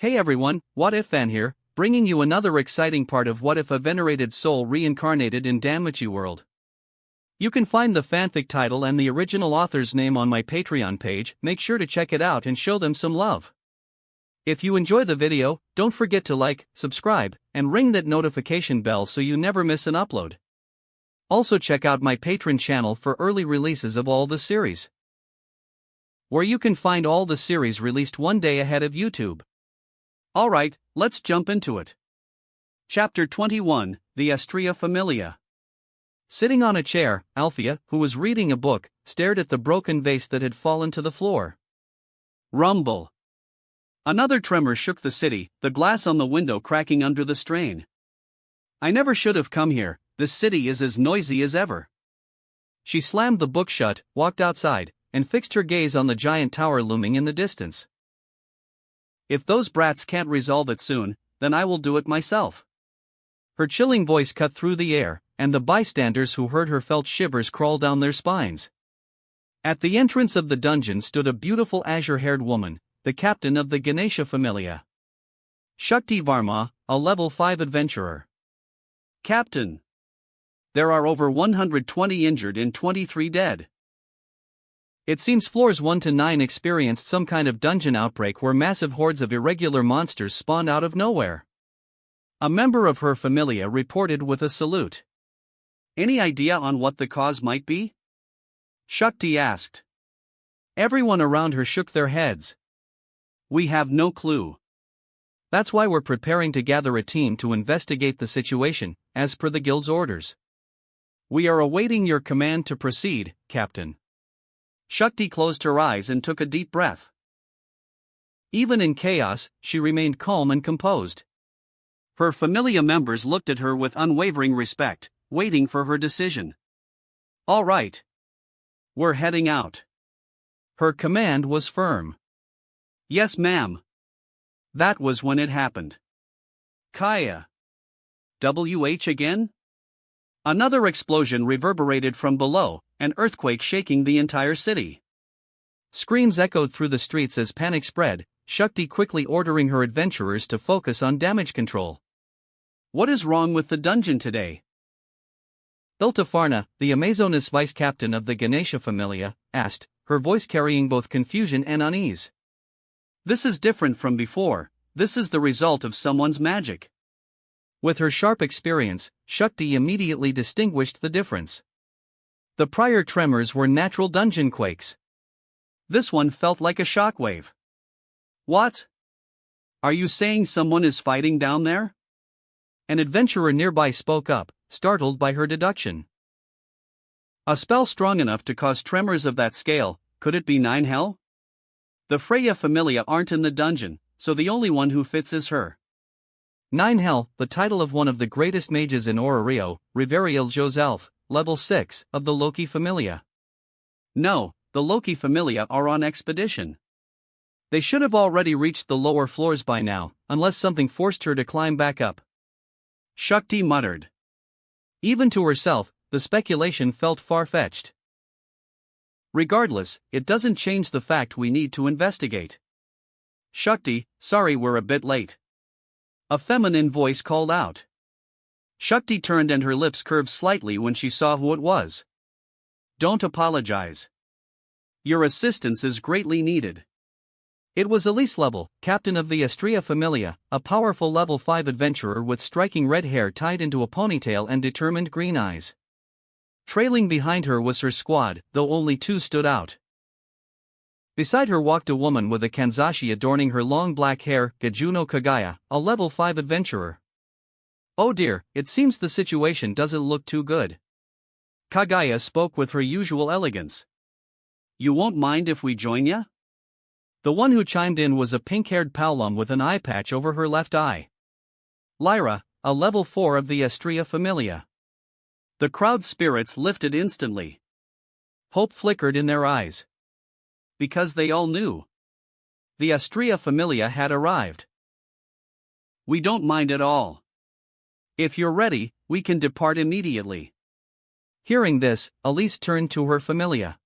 Hey everyone, What If Fan here, bringing you another exciting part of What If a Venerated Soul Reincarnated in Danmachi world. You can find the fanfic title and the original author's name on my Patreon page. Make sure to check it out and show them some love. If you enjoy the video, don't forget to like, subscribe, and ring that notification bell so you never miss an upload. Also check out my Patreon channel for early releases of all the series, where you can find all the series released one day ahead of YouTube. Alright, let's jump into it. Chapter 21, The Astrea Familia. Sitting on a chair, Althea, who was reading a book, stared at the broken vase that had fallen to the floor. Rumble. Another tremor shook the city, the glass on the window cracking under the strain. I never should have come here, this city is as noisy as ever. She slammed the book shut, walked outside, and fixed her gaze on the giant tower looming in the distance. If those brats can't resolve it soon, then I will do it myself. Her chilling voice cut through the air, and the bystanders who heard her felt shivers crawl down their spines. At the entrance of the dungeon stood a beautiful azure-haired woman, the captain of the Ganesha Familia. Shakti Varma, a level 5 adventurer. Captain. There are over 120 injured and 23 dead. It seems floors 1 to 9 experienced some kind of dungeon outbreak where massive hordes of irregular monsters spawned out of nowhere. A member of her familia reported with a salute. Any idea on what the cause might be? Shakti asked. Everyone around her shook their heads. We have no clue. That's why we're preparing to gather a team to investigate the situation, as per the guild's orders. We are awaiting your command to proceed, Captain. Shakti closed her eyes and took a deep breath. Even in chaos, she remained calm and composed. Her familia members looked at her with unwavering respect, waiting for her decision. All right. We're heading out. Her command was firm. Yes, ma'am. That was when it happened. Kaya. WH again? Another explosion reverberated from below, an earthquake shaking the entire city. Screams echoed through the streets as panic spread, Shakti quickly ordering her adventurers to focus on damage control. What is wrong with the dungeon today? Iltafarna, the Amazonas vice-captain of the Ganesha Familia, asked, her voice carrying both confusion and unease. This is different from before, this is the result of someone's magic. With her sharp experience, Shakti immediately distinguished the difference. The prior tremors were natural dungeon quakes. This one felt like a shockwave. What? Are you saying someone is fighting down there? An adventurer nearby spoke up, startled by her deduction. A spell strong enough to cause tremors of that scale, could it be Nine Hell? The Freya Familia aren't in the dungeon, so the only one who fits is her. Nine Hell, the title of one of the greatest mages in Orario, Riveriel Joself, level 6, of the Loki Familia. No, the Loki Familia are on expedition. They should have already reached the lower floors by now, unless something forced her to climb back up. Shakti muttered. Even to herself, the speculation felt far-fetched. Regardless, it doesn't change the fact we need to investigate. Shakti, sorry we're a bit late. A feminine voice called out. Shakti turned and her lips curved slightly when she saw who it was. Don't apologize. Your assistance is greatly needed. It was Elise Level, captain of the Astrea Familia, a powerful level 5 adventurer with striking red hair tied into a ponytail and determined green eyes. Trailing behind her was her squad, though only 2 stood out. Beside her walked a woman with a kanzashi adorning her long black hair, Gajuno Kagaya, a level 5 adventurer. Oh dear, it seems the situation doesn't look too good. Kagaya spoke with her usual elegance. You won't mind if we join ya? The one who chimed in was a pink-haired Paolum with an eye patch over her left eye. Lyra, a level 4 of the Astrea Familia. The crowd's spirits lifted instantly. Hope flickered in their eyes. Because they all knew. The Astrea Familia had arrived. We don't mind at all. If you're ready, we can depart immediately. Hearing this, Elise turned to her familia.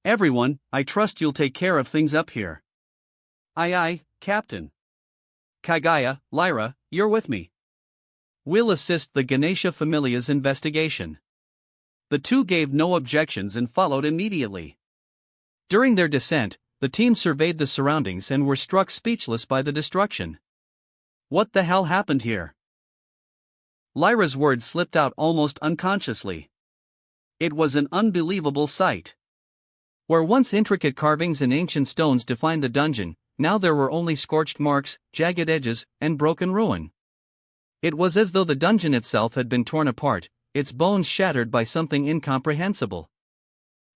Everyone, I trust you'll take care of things up here. Aye, Captain. Kagaya, Lyra, you're with me. We'll assist the Ganesha Familia's investigation. The two gave no objections and followed immediately. During their descent, the team surveyed the surroundings and were struck speechless by the destruction. What the hell happened here? Lyra's words slipped out almost unconsciously. It was an unbelievable sight. Where once intricate carvings and ancient stones defined the dungeon, now there were only scorched marks, jagged edges, and broken ruin. It was as though the dungeon itself had been torn apart, its bones shattered by something incomprehensible.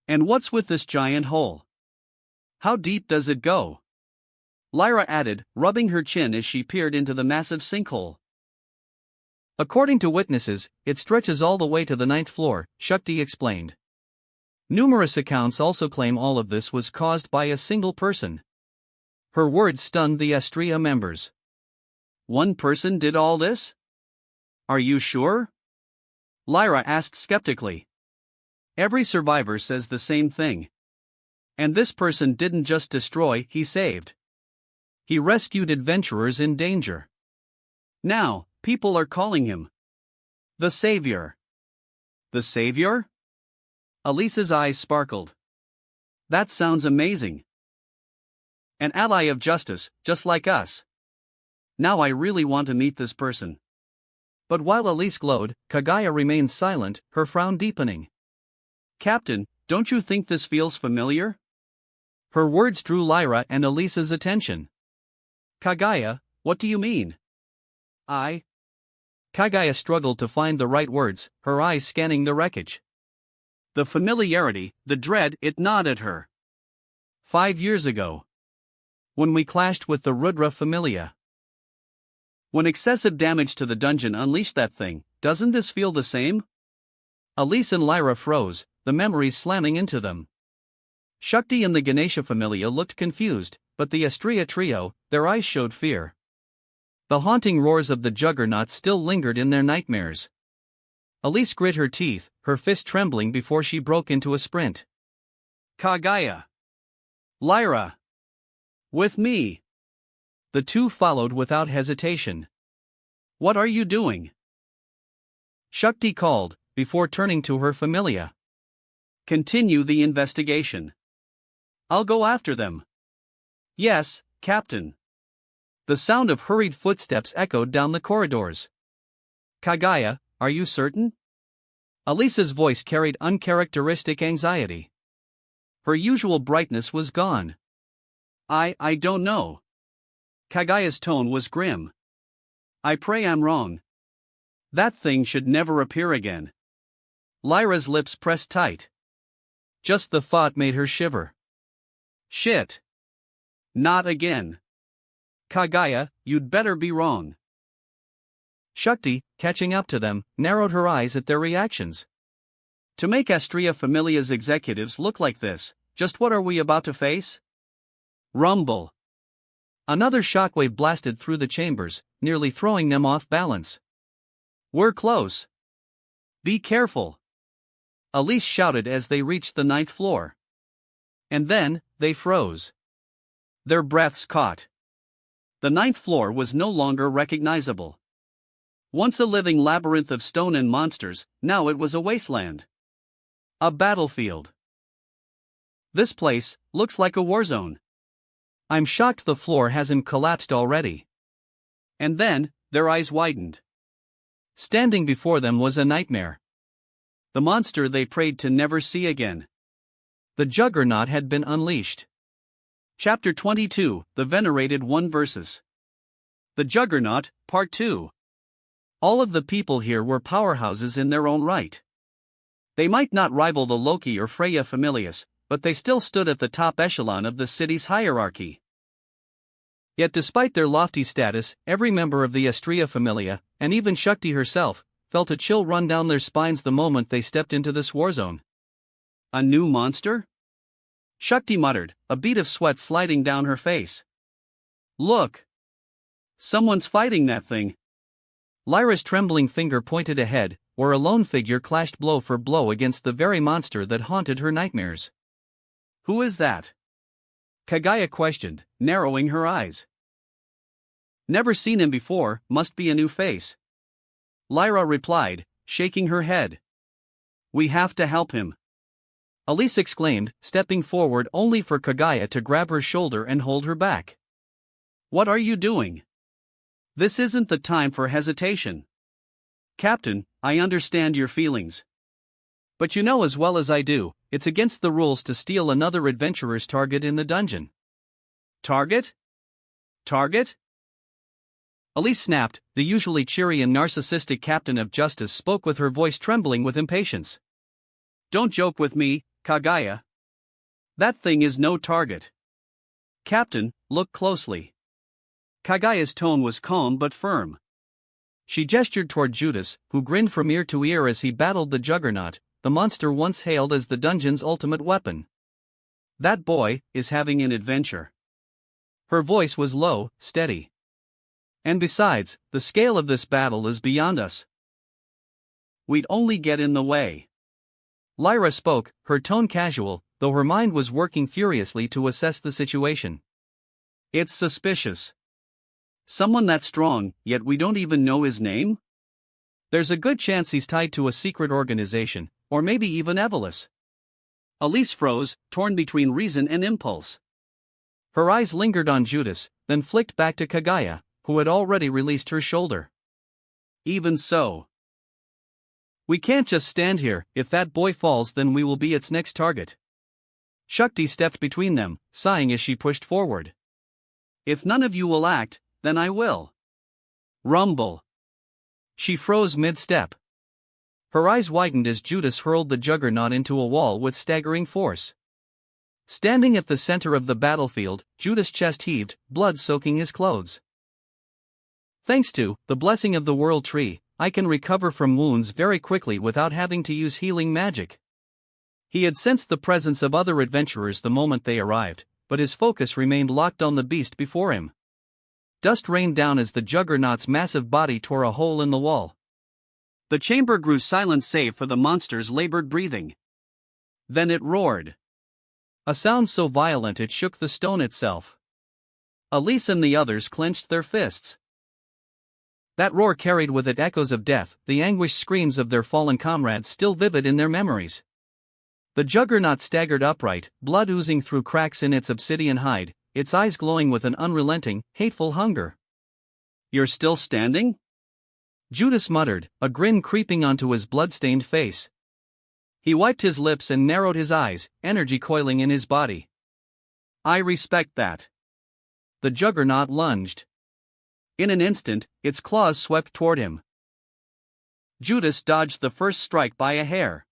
And what's with this giant hole? How deep does it go? Lyra added, rubbing her chin as she peered into the massive sinkhole. According to witnesses, it stretches all the way to the 9th floor, Shakti explained. Numerous accounts also claim all of this was caused by a single person. Her words stunned the Astrea members. One person did all this? Are you sure? Lyra asked skeptically. Every survivor says the same thing. And this person didn't just destroy, he saved. He rescued adventurers in danger. Now, people are calling him the Savior. The Savior? Elisa's eyes sparkled. That sounds amazing. An ally of justice, just like us. Now I really want to meet this person. But while Elise glowed, Kagaya remained silent, her frown deepening. Captain, don't you think this feels familiar? Her words drew Lyra and Elisa's attention. Kagaya, what do you mean? Kagaya struggled to find the right words, her eyes scanning the wreckage. The familiarity, the dread, it gnawed at her. 5 years ago. When we clashed with the Rudra Familia. When excessive damage to the dungeon unleashed that thing, doesn't this feel the same? Elise and Lyra froze, the memories slamming into them. Shakti and the Ganesha Familia looked confused, but the Astrea trio, their eyes showed fear. The haunting roars of the juggernaut still lingered in their nightmares. Elise grit her teeth, her fist trembling before she broke into a sprint. Kagaya! Lyra! With me! The two followed without hesitation. What are you doing? Shakti called, before turning to her familia. Continue the investigation. I'll go after them. Yes, Captain. The sound of hurried footsteps echoed down the corridors. Kagaya, are you certain? Elisa's voice carried uncharacteristic anxiety. Her usual brightness was gone. I don't know. Kagaya's tone was grim. I pray I'm wrong. That thing should never appear again. Lyra's lips pressed tight. Just the thought made her shiver. Shit. Not again. Kagaya, you'd better be wrong. Shakti, catching up to them, narrowed her eyes at their reactions. To make Astrea Familia's executives look like this, just what are we about to face? Rumble. Another shockwave blasted through the chambers, nearly throwing them off balance. We're close. Be careful. Elise shouted as they reached the 9th floor. And then, they froze. Their breaths caught. The 9th floor was no longer recognizable. Once a living labyrinth of stone and monsters, now it was a wasteland. A battlefield. This place looks like a war zone. I'm shocked the floor hasn't collapsed already. And then, their eyes widened. Standing before them was a nightmare. The monster they prayed to never see again. The juggernaut had been unleashed. Chapter 22, The Venerated One Versus. The Juggernaut, Part 2. All of the people here were powerhouses in their own right. They might not rival the Loki or Freya Familias, but they still stood at the top echelon of the city's hierarchy. Yet despite their lofty status, every member of the Astrea Familia, and even Shakti herself, felt a chill run down their spines the moment they stepped into this war zone. A new monster? Shakti muttered, a bead of sweat sliding down her face. Look! Someone's fighting that thing. Lyra's trembling finger pointed ahead, where a lone figure clashed blow for blow against the very monster that haunted her nightmares. Who is that? Kagaya questioned, narrowing her eyes. Never seen him before, must be a new face. Lyra replied, shaking her head. We have to help him. Elise exclaimed, stepping forward only for Kaguya to grab her shoulder and hold her back. What are you doing? This isn't the time for hesitation. Captain, I understand your feelings. But you know as well as I do, it's against the rules to steal another adventurer's target in the dungeon. Target? Target? Elise snapped. The usually cheery and narcissistic captain of justice spoke with her voice trembling with impatience. Don't joke with me, Kaguya. That thing is no target. Captain, look closely. Kaguya's tone was calm but firm. She gestured toward Judas, who grinned from ear to ear as he battled the juggernaut, the monster once hailed as the dungeon's ultimate weapon. That boy is having an adventure. Her voice was low, steady. And besides, the scale of this battle is beyond us. We'd only get in the way. Lyra spoke, her tone casual, though her mind was working furiously to assess the situation. It's suspicious. Someone that strong, yet we don't even know his name? There's a good chance he's tied to a secret organization, or maybe even Evelus. Elise froze, torn between reason and impulse. Her eyes lingered on Judas, then flicked back to Kaguya, who had already released her shoulder. Even so. We can't just stand here. If that boy falls, then we will be its next target. Shakti stepped between them, sighing as she pushed forward. If none of you will act, then I will. Rumble. She froze mid-step. Her eyes widened as Judas hurled the juggernaut into a wall with staggering force. Standing at the center of the battlefield, Judas' chest heaved, blood soaking his clothes. Thanks to the blessing of the World Tree, I can recover from wounds very quickly without having to use healing magic. He had sensed the presence of other adventurers the moment they arrived, but his focus remained locked on the beast before him. Dust rained down as the juggernaut's massive body tore a hole in the wall. The chamber grew silent save for the monster's labored breathing. Then it roared. A sound so violent it shook the stone itself. Elise and the others clenched their fists. That roar carried with it echoes of death, the anguished screams of their fallen comrades still vivid in their memories. The juggernaut staggered upright, blood oozing through cracks in its obsidian hide, its eyes glowing with an unrelenting, hateful hunger. You're still standing? Judas muttered, a grin creeping onto his blood-stained face. He wiped his lips and narrowed his eyes, energy coiling in his body. I respect that. The juggernaut lunged. In an instant, its claws swept toward him. Judas dodged the first strike by a hair.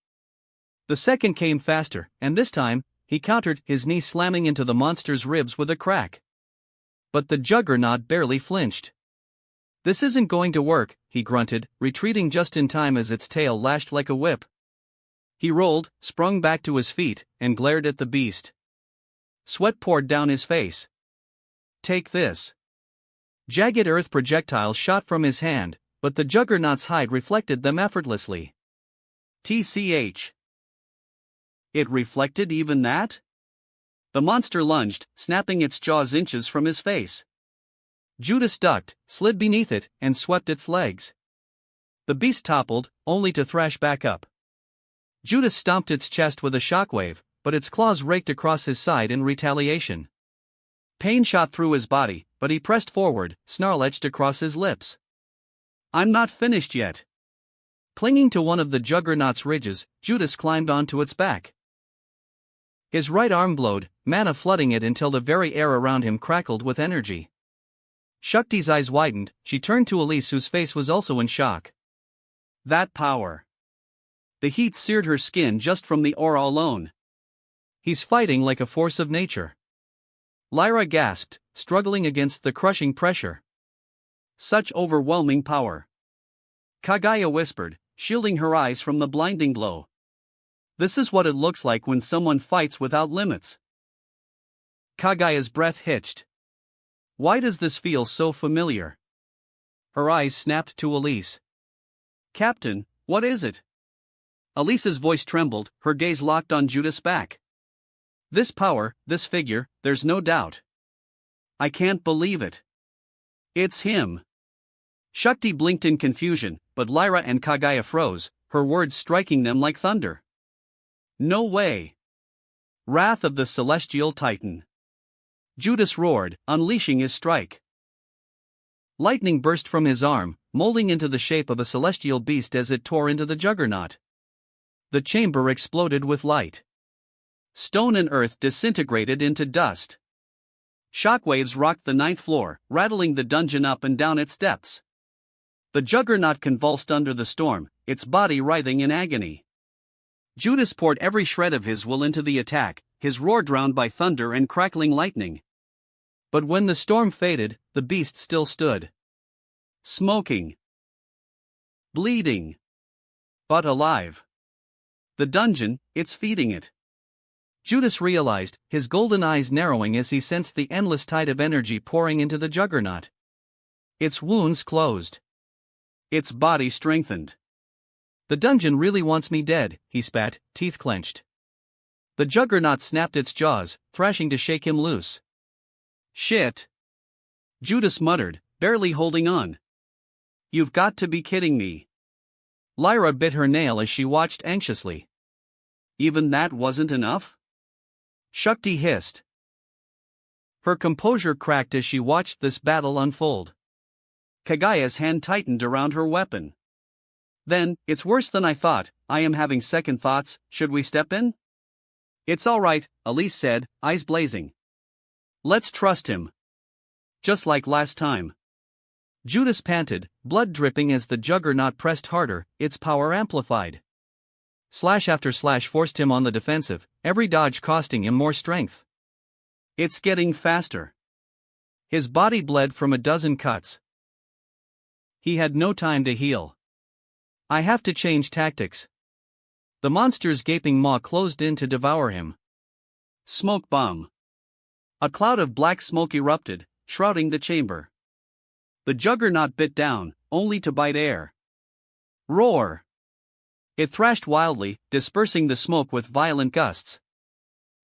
The second came faster, and this time, he countered, his knee slamming into the monster's ribs with a crack. But the juggernaut barely flinched. This isn't going to work, he grunted, retreating just in time as its tail lashed like a whip. He rolled, sprung back to his feet, and glared at the beast. Sweat poured down his face. Take this. Jagged earth projectiles shot from his hand, but the juggernaut's hide reflected them effortlessly. TCH. It reflected even that? The monster lunged, snapping its jaws inches from his face. Judas ducked, slid beneath it, and swept its legs. The beast toppled, only to thrash back up. Judas stomped its chest with a shockwave, but its claws raked across his side in retaliation. Pain shot through his body, but he pressed forward, snarl etched across his lips. I'm not finished yet. Clinging to one of the juggernaut's ridges, Judas climbed onto its back. His right arm glowed, mana flooding it until the very air around him crackled with energy. Shakti's eyes widened, she turned to Elise, whose face was also in shock. That power. The heat seared her skin just from the aura alone. He's fighting like a force of nature. Lyra gasped, struggling against the crushing pressure. Such overwhelming power. Kaguya whispered, shielding her eyes from the blinding glow. This is what it looks like when someone fights without limits. Kaguya's breath hitched. Why does this feel so familiar? Her eyes snapped to Elise. Captain, what is it? Elise's voice trembled, her gaze locked on Judas' back. This power, this figure, there's no doubt. I can't believe it. It's him. Shakti blinked in confusion, but Lyra and Kaguya froze, her words striking them like thunder. No way. Wrath of the Celestial Titan. Judas roared, unleashing his strike. Lightning burst from his arm, molding into the shape of a celestial beast as it tore into the juggernaut. The chamber exploded with light. Stone and earth disintegrated into dust. Shockwaves rocked the 9th floor, rattling the dungeon up and down its depths. The juggernaut convulsed under the storm, its body writhing in agony. Judas poured every shred of his will into the attack, his roar drowned by thunder and crackling lightning. But when the storm faded, the beast still stood. Smoking. Bleeding. But alive. The dungeon, it's feeding it. Judas realized, his golden eyes narrowing as he sensed the endless tide of energy pouring into the juggernaut. Its wounds closed. Its body strengthened. The dungeon really wants me dead, he spat, teeth clenched. The juggernaut snapped its jaws, thrashing to shake him loose. Shit. Judas muttered, barely holding on. You've got to be kidding me. Lyra bit her nail as she watched anxiously. Even that wasn't enough? Shakti hissed. Her composure cracked as she watched this battle unfold. Kaguya's hand tightened around her weapon. Then, it's worse than I thought, I am having second thoughts, should we step in? It's all right, Elise said, eyes blazing. Let's trust him. Just like last time. Judas panted, blood dripping as the juggernaut pressed harder, its power amplified. Slash after slash forced him on the defensive, every dodge costing him more strength. It's getting faster. His body bled from a dozen cuts. He had no time to heal. I have to change tactics. The monster's gaping maw closed in to devour him. Smoke bomb. A cloud of black smoke erupted, shrouding the chamber. The juggernaut bit down, only to bite air. Roar! It thrashed wildly, dispersing the smoke with violent gusts.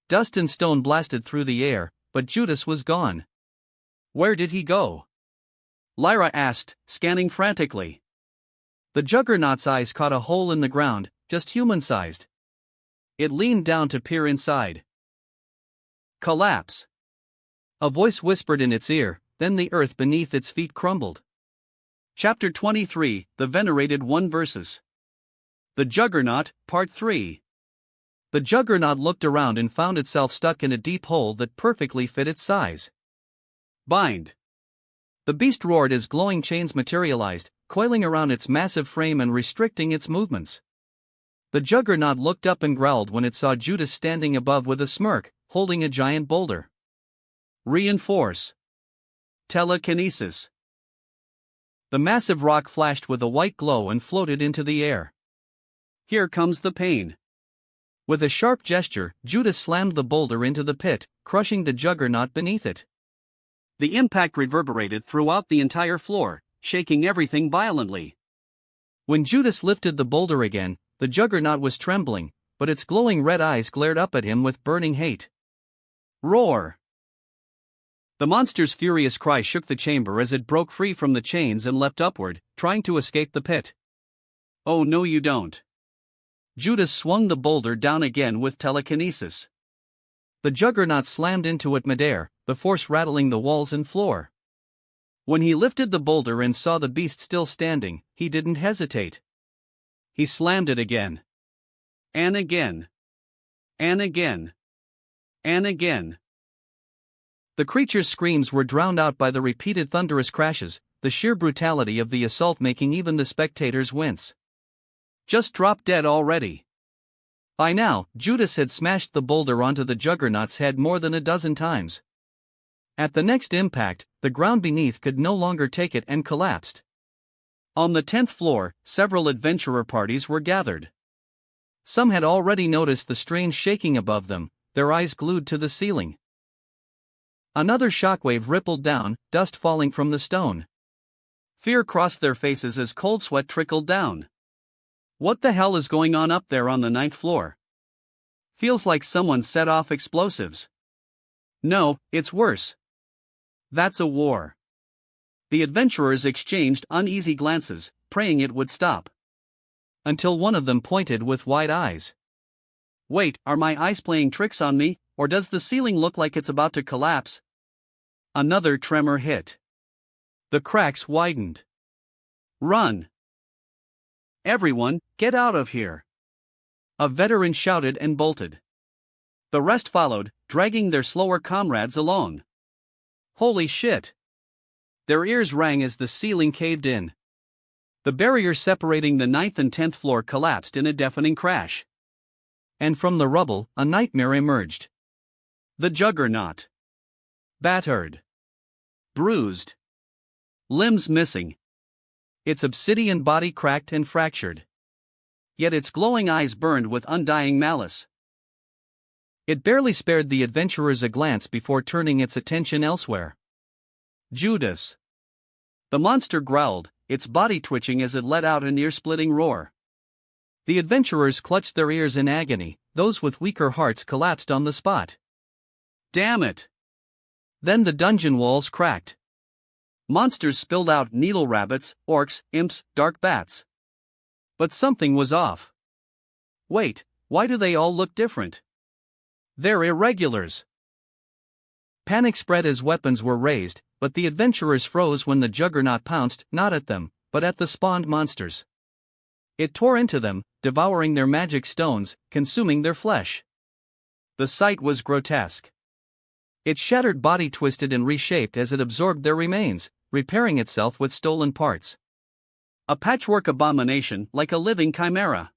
Dust and stone blasted through the air, but Judas was gone. Where did he go? Lyra asked, scanning frantically. The juggernaut's eyes caught a hole in the ground, just human-sized. It leaned down to peer inside. Collapse. A voice whispered in its ear, then the earth beneath its feet crumbled. Chapter 23, The Venerated 1 Verses. The Juggernaut, Part 3. The Juggernaut looked around and found itself stuck in a deep hole that perfectly fit its size. Bind. The beast roared as glowing chains materialized, coiling around its massive frame and restricting its movements. The Juggernaut looked up and growled when it saw Judas standing above with a smirk, holding a giant boulder. Reinforce. Telekinesis. The massive rock flashed with a white glow and floated into the air. Here comes the pain. With a sharp gesture, Judas slammed the boulder into the pit, crushing the juggernaut beneath it. The impact reverberated throughout the entire floor, shaking everything violently. When Judas lifted the boulder again, the juggernaut was trembling, but its glowing red eyes glared up at him with burning hate. Roar! The monster's furious cry shook the chamber as it broke free from the chains and leapt upward, trying to escape the pit. Oh no you don't. Judas swung the boulder down again with telekinesis. The juggernaut slammed into it midair, the force rattling the walls and floor. When he lifted the boulder and saw the beast still standing, he didn't hesitate. He slammed it again. And again. And again. And again. The creature's screams were drowned out by the repeated thunderous crashes, the sheer brutality of the assault making even the spectators wince. Just drop dead already. By now, Judas had smashed the boulder onto the juggernaut's head more than a dozen times. At the next impact, the ground beneath could no longer take it and collapsed. On the 10th floor, several adventurer parties were gathered. Some had already noticed the strange shaking above them, their eyes glued to the ceiling. Another shockwave rippled down, dust falling from the stone. Fear crossed their faces as cold sweat trickled down. What the hell is going on up there on the 9th floor? Feels like someone set off explosives. No, it's worse. That's a war. The adventurers exchanged uneasy glances, praying it would stop. Until one of them pointed with wide eyes. Wait, are my eyes playing tricks on me, or does the ceiling look like it's about to collapse? Another tremor hit. The cracks widened. Run! Everyone, get out of here! A veteran shouted and bolted. The rest followed, dragging their slower comrades along. Holy shit! Their ears rang as the ceiling caved in. The barrier separating the 9th and 10th floor collapsed in a deafening crash. And from the rubble, a nightmare emerged. The Juggernaut. Battered. Bruised. Limbs missing. Its obsidian body cracked and fractured. Yet its glowing eyes burned with undying malice. It barely spared the adventurers a glance before turning its attention elsewhere. Judas. The monster growled, its body twitching as it let out an ear-splitting roar. The adventurers clutched their ears in agony, those with weaker hearts collapsed on the spot. Damn it! Then the dungeon walls cracked. Monsters spilled out needle rabbits, orcs, imps, dark bats. But something was off. Wait, why do they all look different? They're irregulars. Panic spread as weapons were raised, but the adventurers froze when the Juggernaut pounced, not at them, but at the spawned monsters. It tore into them, devouring their magic stones, consuming their flesh. The sight was grotesque. Its shattered body twisted and reshaped as it absorbed their remains, repairing itself with stolen parts. A patchwork abomination like a living chimera.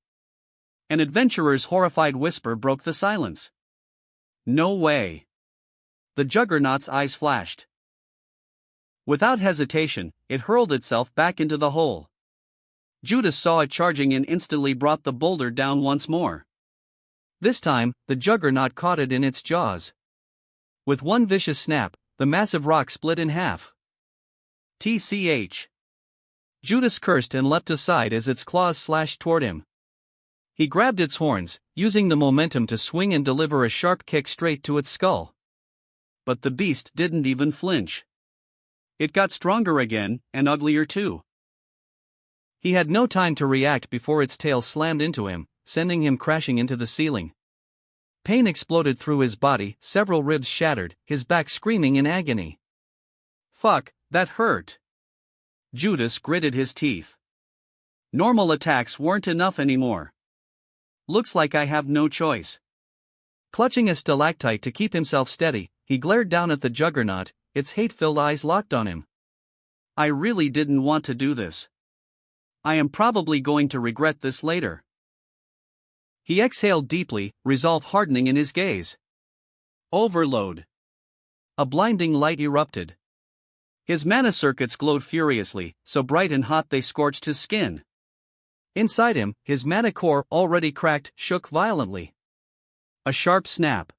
An adventurer's horrified whisper broke the silence. No way. The Juggernaut's eyes flashed. Without hesitation, it hurled itself back into the hole. Judas saw it charging and instantly brought the boulder down once more. This time, the Juggernaut caught it in its jaws. With one vicious snap, the massive rock split in half. TCH. Judas cursed and leapt aside as its claws slashed toward him. He grabbed its horns, using the momentum to swing and deliver a sharp kick straight to its skull. But the beast didn't even flinch. It got stronger again, and uglier too. He had no time to react before its tail slammed into him, sending him crashing into the ceiling. Pain exploded through his body, several ribs shattered, his back screaming in agony. Fuck, that hurt. Judas gritted his teeth. Normal attacks weren't enough anymore. Looks like I have no choice. Clutching a stalactite to keep himself steady, he glared down at the Juggernaut, its hate-filled eyes locked on him. I really didn't want to do this. I am probably going to regret this later. He exhaled deeply, resolve hardening in his gaze. Overload. A blinding light erupted. His mana circuits glowed furiously, so bright and hot they scorched his skin. Inside him, his mana core, already cracked, shook violently. A sharp snap.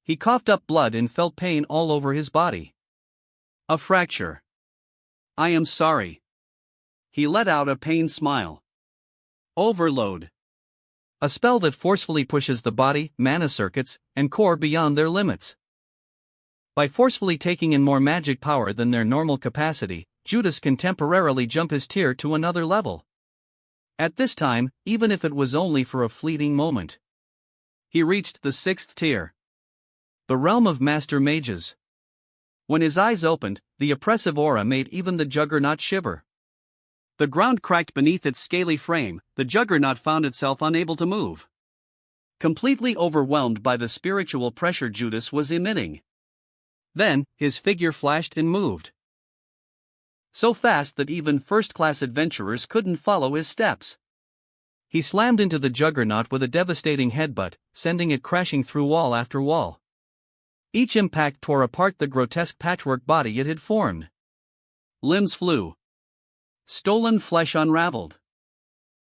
He coughed up blood and felt pain all over his body. A fracture. I am sorry. He let out a pained smile. Overload. A spell that forcefully pushes the body, mana circuits, and core beyond their limits. By forcefully taking in more magic power than their normal capacity, Judas can temporarily jump his tier to another level. At this time, even if it was only for a fleeting moment. He reached the 6th tier. The realm of Master Mages. When his eyes opened, the oppressive aura made even the Juggernaut shiver. The ground cracked beneath its scaly frame, the Juggernaut found itself unable to move. Completely overwhelmed by the spiritual pressure Judas was emitting. Then, his figure flashed and moved. So fast that even first-class adventurers couldn't follow his steps. He slammed into the Juggernaut with a devastating headbutt, sending it crashing through wall after wall. Each impact tore apart the grotesque patchwork body it had formed. Limbs flew. Stolen flesh unraveled.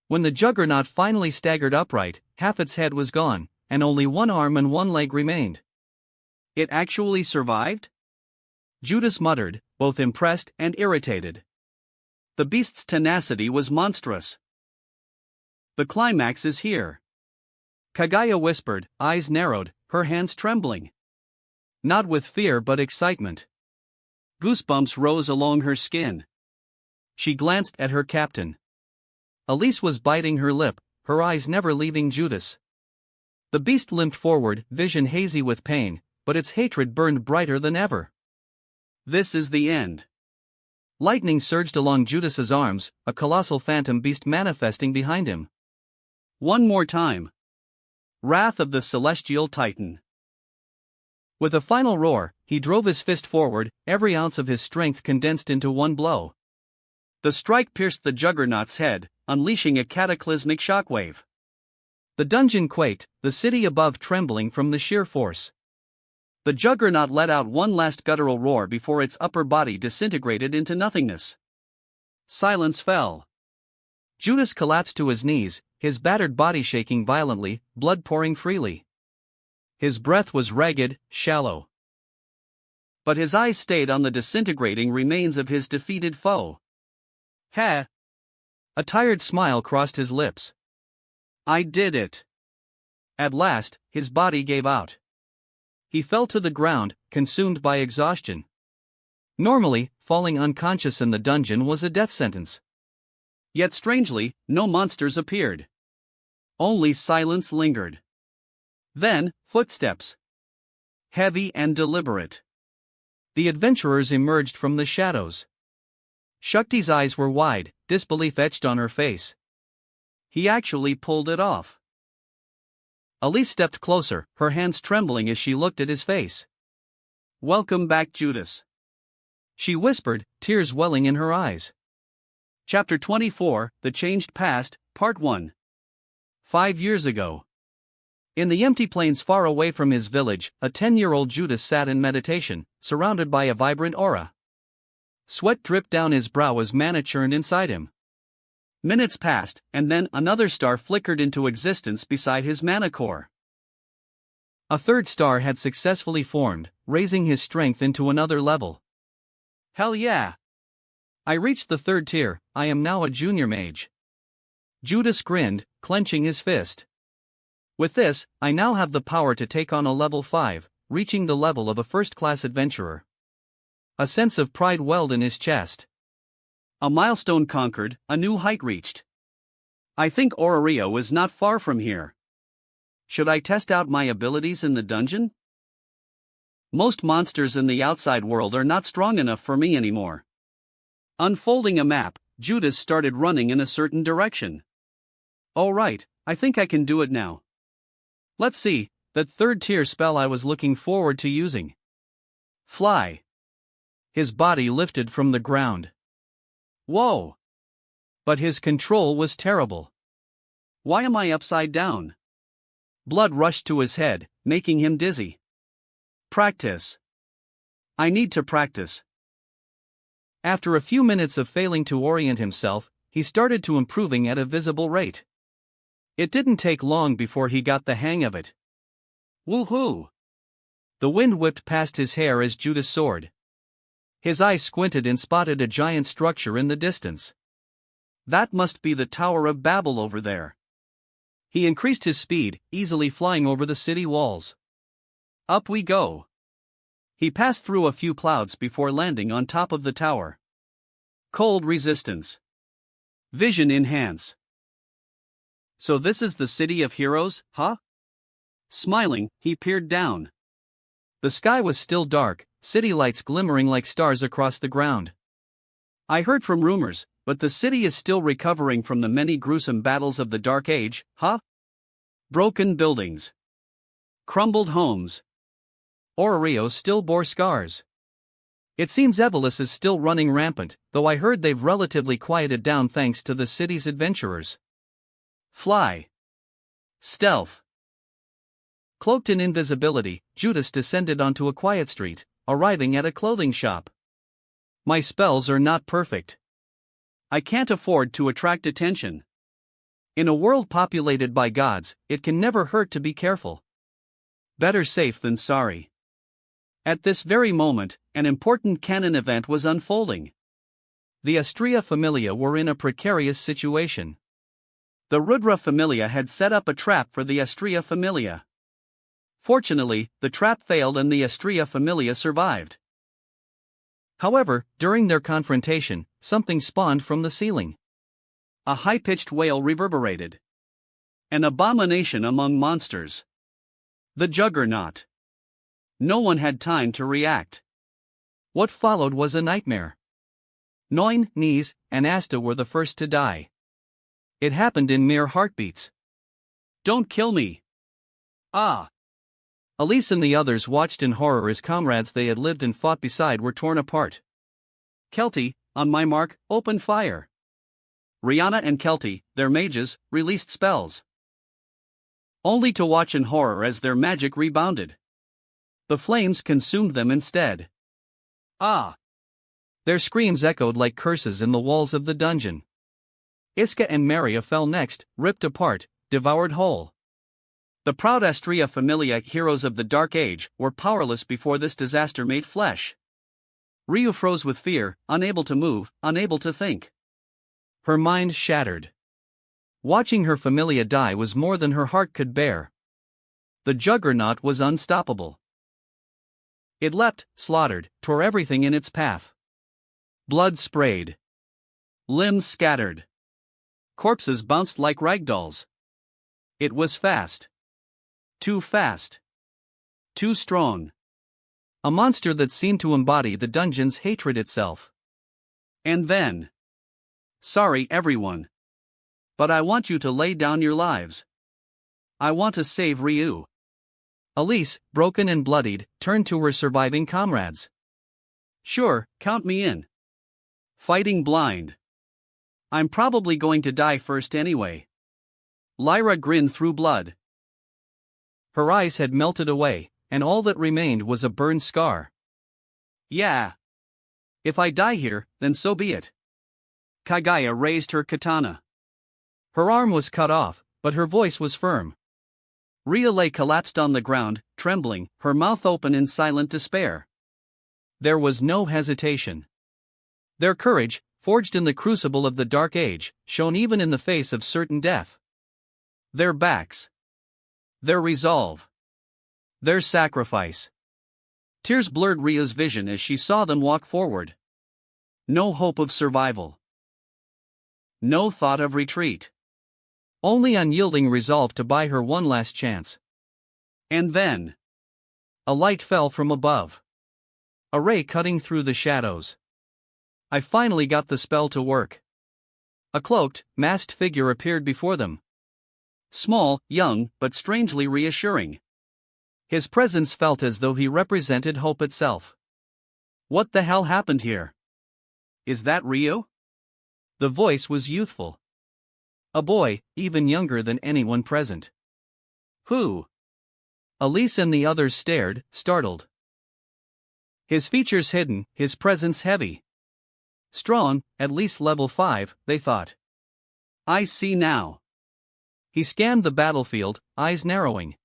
When the Juggernaut finally staggered upright, half its head was gone, and only one arm and one leg remained. It actually survived? Judas muttered, both impressed and irritated. The beast's tenacity was monstrous. The climax is here. Kagaya whispered, eyes narrowed, her hands trembling. Not with fear but excitement. Goosebumps rose along her skin. She glanced at her captain. Elise was biting her lip, her eyes never leaving Judas. The beast limped forward, vision hazy with pain, but its hatred burned brighter than ever. This is the end. Lightning surged along Judas's arms, a colossal phantom beast manifesting behind him. One more time. Wrath of the Celestial Titan. With a final roar, he drove his fist forward, every ounce of his strength condensed into one blow. The strike pierced the Juggernaut's head, unleashing a cataclysmic shockwave. The dungeon quaked, the city above trembling from the sheer force. The Juggernaut let out one last guttural roar before its upper body disintegrated into nothingness. Silence fell. Judas collapsed to his knees, his battered body shaking violently, blood pouring freely. His breath was ragged, shallow. But his eyes stayed on the disintegrating remains of his defeated foe. Ha! A tired smile crossed his lips. I did it. At last, his body gave out. He fell to the ground, consumed by exhaustion. Normally, falling unconscious in the dungeon was a death sentence. Yet strangely, no monsters appeared. Only silence lingered. Then, footsteps. Heavy and deliberate. The adventurers emerged from the shadows. Shakti's eyes were wide, disbelief etched on her face. He actually pulled it off. Elise stepped closer, her hands trembling as she looked at his face. Welcome back, Judas. She whispered, tears welling in her eyes. Chapter 24, The Changed Past, Part 1. 5 years ago. In the empty plains far away from his village, a 10-year-old Judas sat in meditation, surrounded by a vibrant aura. Sweat dripped down his brow as mana churned inside him. Minutes passed, and then another star flickered into existence beside his mana core. A third star had successfully formed, raising his strength into another level. Hell yeah! I reached the 3rd tier, I am now a junior mage. Judas grinned, clenching his fist. With this, I now have the power to take on a level 5, reaching the level of a first-class adventurer. A sense of pride welled in his chest. A milestone conquered, a new height reached. I think Orario is not far from here. Should I test out my abilities in the dungeon? Most monsters in the outside world are not strong enough for me anymore. Unfolding a map, Judas started running in a certain direction. Oh right, I think I can do it now. Let's see, that 3rd tier spell I was looking forward to using. Fly. His body lifted from the ground. Whoa! But his control was terrible. Why am I upside down? Blood rushed to his head, making him dizzy. Practice. I need to practice. After a few minutes of failing to orient himself, he started to improving at a visible rate. It didn't take long before he got the hang of it. Woohoo! The wind whipped past his hair as Judas soared. His eyes squinted and spotted a giant structure in the distance. That must be the Tower of Babel over there. He increased his speed, easily flying over the city walls. Up we go. He passed through a few clouds before landing on top of the tower. Cold resistance. Vision enhance. So this is the city of heroes, huh? Smiling, he peered down. The sky was still dark, city lights glimmering like stars across the ground. I heard from rumors, but the city is still recovering from the many gruesome battles of the Dark Age, huh? Broken buildings. Crumbled homes. Orario still bore scars. It seems Evolus is still running rampant, though I heard they've relatively quieted down thanks to the city's adventurers. Fly. Stealth. Cloaked in invisibility, Judas descended onto a quiet street, arriving at a clothing shop. My spells are not perfect. I can't afford to attract attention. In a world populated by gods, it can never hurt to be careful. Better safe than sorry. At this very moment, an important canon event was unfolding. The Astria Familia were in a precarious situation. The Rudra Familia had set up a trap for the Astria Familia. Fortunately, the trap failed and the Astria Familia survived. However, during their confrontation, something spawned from the ceiling. A high-pitched wail reverberated. An abomination among monsters. The Juggernaut. No one had time to react. What followed was a nightmare. Noin, Knees, and Asta were the first to die. It happened in mere heartbeats. Don't kill me. Ah! Elise and the others watched in horror as comrades they had lived and fought beside were torn apart. Kelty, on my mark, open fire. Rihanna and Kelty, their mages, released spells. Only to watch in horror as their magic rebounded. The flames consumed them instead. Ah! Their screams echoed like curses in the walls of the dungeon. Iska and Maria fell next, ripped apart, devoured whole. The proud Astria Familia heroes of the Dark Age were powerless before this disaster made flesh. Ryu froze with fear, unable to move, unable to think. Her mind shattered. Watching her Familia die was more than her heart could bear. The Juggernaut was unstoppable. It leapt, slaughtered, tore everything in its path. Blood sprayed. Limbs scattered. Corpses bounced like ragdolls. It was fast. Too fast. Too strong. A monster that seemed to embody the dungeon's hatred itself. And then. Sorry, everyone. But I want you to lay down your lives. I want to save Ryu. Elise, broken and bloodied, turned to her surviving comrades. Sure, count me in. Fighting blind. I'm probably going to die first anyway. Lyra grinned through blood. Her eyes had melted away, and all that remained was a burned scar. Yeah. If I die here, then so be it. Kagaya raised her katana. Her arm was cut off, but her voice was firm. Ria lay collapsed on the ground, trembling, her mouth open in silent despair. There was no hesitation. Their courage, forged in the crucible of the Dark Age, shone even in the face of certain death. Their backs. Their resolve. Their sacrifice. Tears blurred Ria's vision as she saw them walk forward. No hope of survival. No thought of retreat. Only unyielding resolve to buy her one last chance. And then. A light fell from above. A ray cutting through the shadows. I finally got the spell to work. A cloaked, masked figure appeared before them. Small, young, but strangely reassuring. His presence felt as though he represented hope itself. What the hell happened here? Is that Ryu? The voice was youthful. A boy, even younger than anyone present. Who? Elise and the others stared, startled. His features hidden, his presence heavy. Strong, at least level 5, they thought. I see now. He scanned the battlefield, eyes narrowing.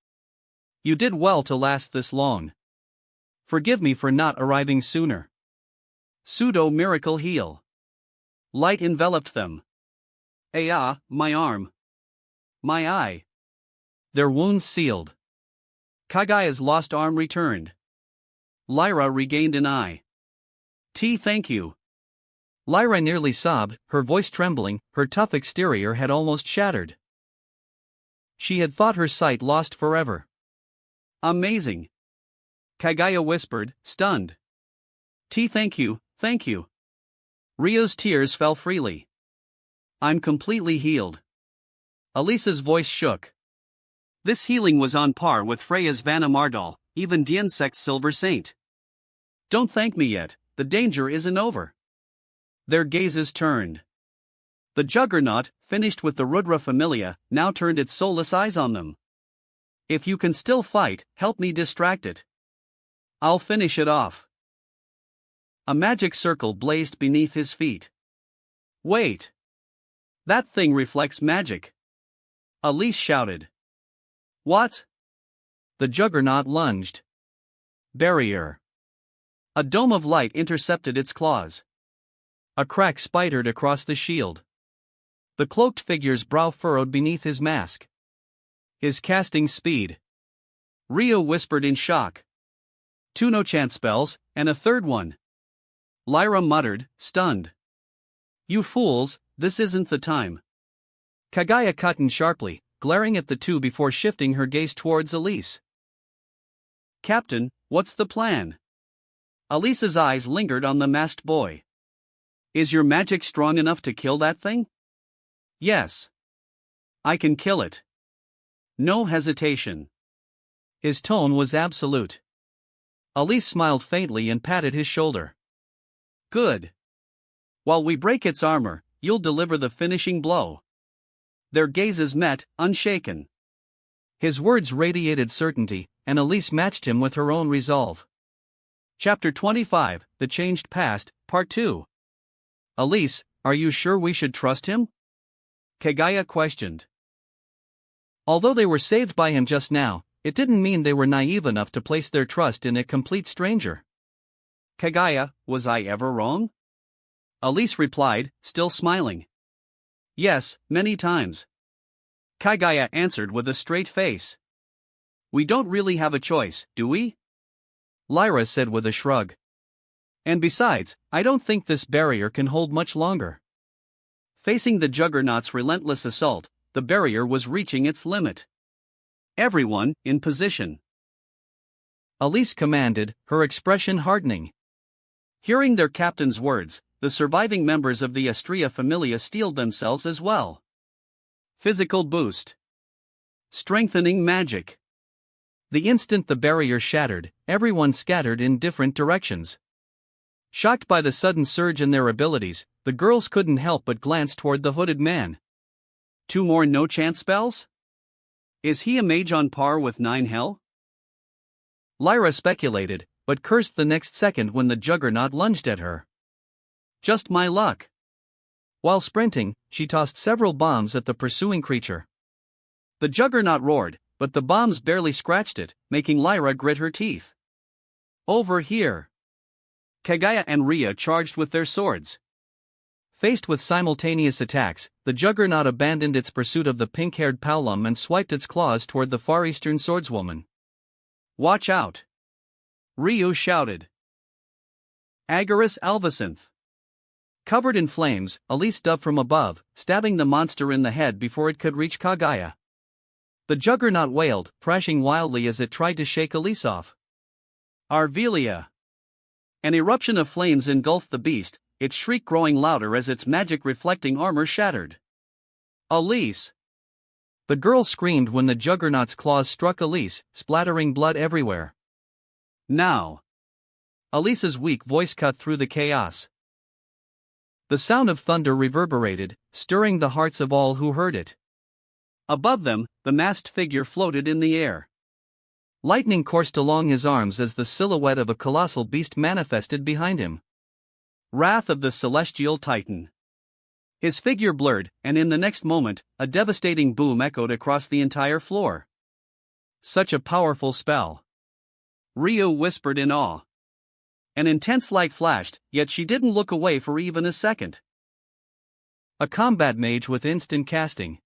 You did well to last this long. Forgive me for not arriving sooner. Pseudo-miracle heal. Light enveloped them. My arm. My eye. Their wounds sealed. Kagaya's lost arm returned. Lyra regained an eye. Thank you. Lyra nearly sobbed, her voice trembling, her tough exterior had almost shattered. She had thought her sight lost forever. Amazing. Kagaya whispered, stunned. Thank you, thank you. Rio's tears fell freely. I'm completely healed. Elisa's voice shook. This healing was on par with Freya's Vanna Mardal, even Diensek's Silver Saint. Don't thank me yet, the danger isn't over. Their gazes turned. The Juggernaut, finished with the Rudra Familia, now turned its soulless eyes on them. If you can still fight, help me distract it. I'll finish it off. A magic circle blazed beneath his feet. Wait! That thing reflects magic. Elise shouted. What? The Juggernaut lunged. Barrier. A dome of light intercepted its claws. A crack spidered across the shield. The cloaked figure's brow furrowed beneath his mask. His casting speed. Ryo whispered in shock. 2 no-chance spells, and a third one. Lyra muttered, stunned. You fools, this isn't the time. Kaguya cut in sharply, glaring at the two before shifting her gaze towards Elise. Captain, what's the plan? Elise's eyes lingered on the masked boy. Is your magic strong enough to kill that thing? Yes. I can kill it. No hesitation. His tone was absolute. Elise smiled faintly and patted his shoulder. Good. While we break its armor, you'll deliver the finishing blow. Their gazes met, unshaken. His words radiated certainty, and Elise matched him with her own resolve. Chapter 25, The Changed Past, Part 2. Elise, are you sure we should trust him? Kaguya questioned. Although they were saved by him just now, it didn't mean they were naive enough to place their trust in a complete stranger. Kaguya, was I ever wrong? Elise replied, still smiling. Yes, many times. Kaguya answered with a straight face. We don't really have a choice, do we? Lyra said with a shrug. And besides, I don't think this barrier can hold much longer. Facing the Juggernaut's relentless assault, the barrier was reaching its limit. Everyone, in position. Elise commanded, her expression hardening. Hearing their captain's words, the surviving members of the Astrea Familia steeled themselves as well. Physical boost. Strengthening magic. The instant the barrier shattered, everyone scattered in different directions. Shocked by the sudden surge in their abilities, the girls couldn't help but glance toward the hooded man. 2 more no-chance spells? Is he a mage on par with 9 Hell? Lyra speculated, but cursed the next second when the Juggernaut lunged at her. Just my luck. While sprinting, she tossed several bombs at the pursuing creature. The Juggernaut roared, but the bombs barely scratched it, making Lyra grit her teeth. Over here. Kaguya and Ria charged with their swords. Faced with simultaneous attacks, the Juggernaut abandoned its pursuit of the pink-haired Paolum and swiped its claws toward the Far Eastern swordswoman. Watch out! Ryu shouted. Agarus Alvacinth. Covered in flames, Elise dove from above, stabbing the monster in the head before it could reach Kaguya. The Juggernaut wailed, thrashing wildly as it tried to shake Elise off. Arvelia. An eruption of flames engulfed the beast, its shriek growing louder as its magic-reflecting armor shattered. Elise! The girl screamed when the Juggernaut's claws struck Elise, splattering blood everywhere. Now! Elise's weak voice cut through the chaos. The sound of thunder reverberated, stirring the hearts of all who heard it. Above them, the masked figure floated in the air. Lightning coursed along his arms as the silhouette of a colossal beast manifested behind him. Wrath of the Celestial Titan. His figure blurred, and in the next moment, a devastating boom echoed across the entire floor. Such a powerful spell. Ryu whispered in awe. An intense light flashed, yet she didn't look away for even a second. A combat mage with instant casting.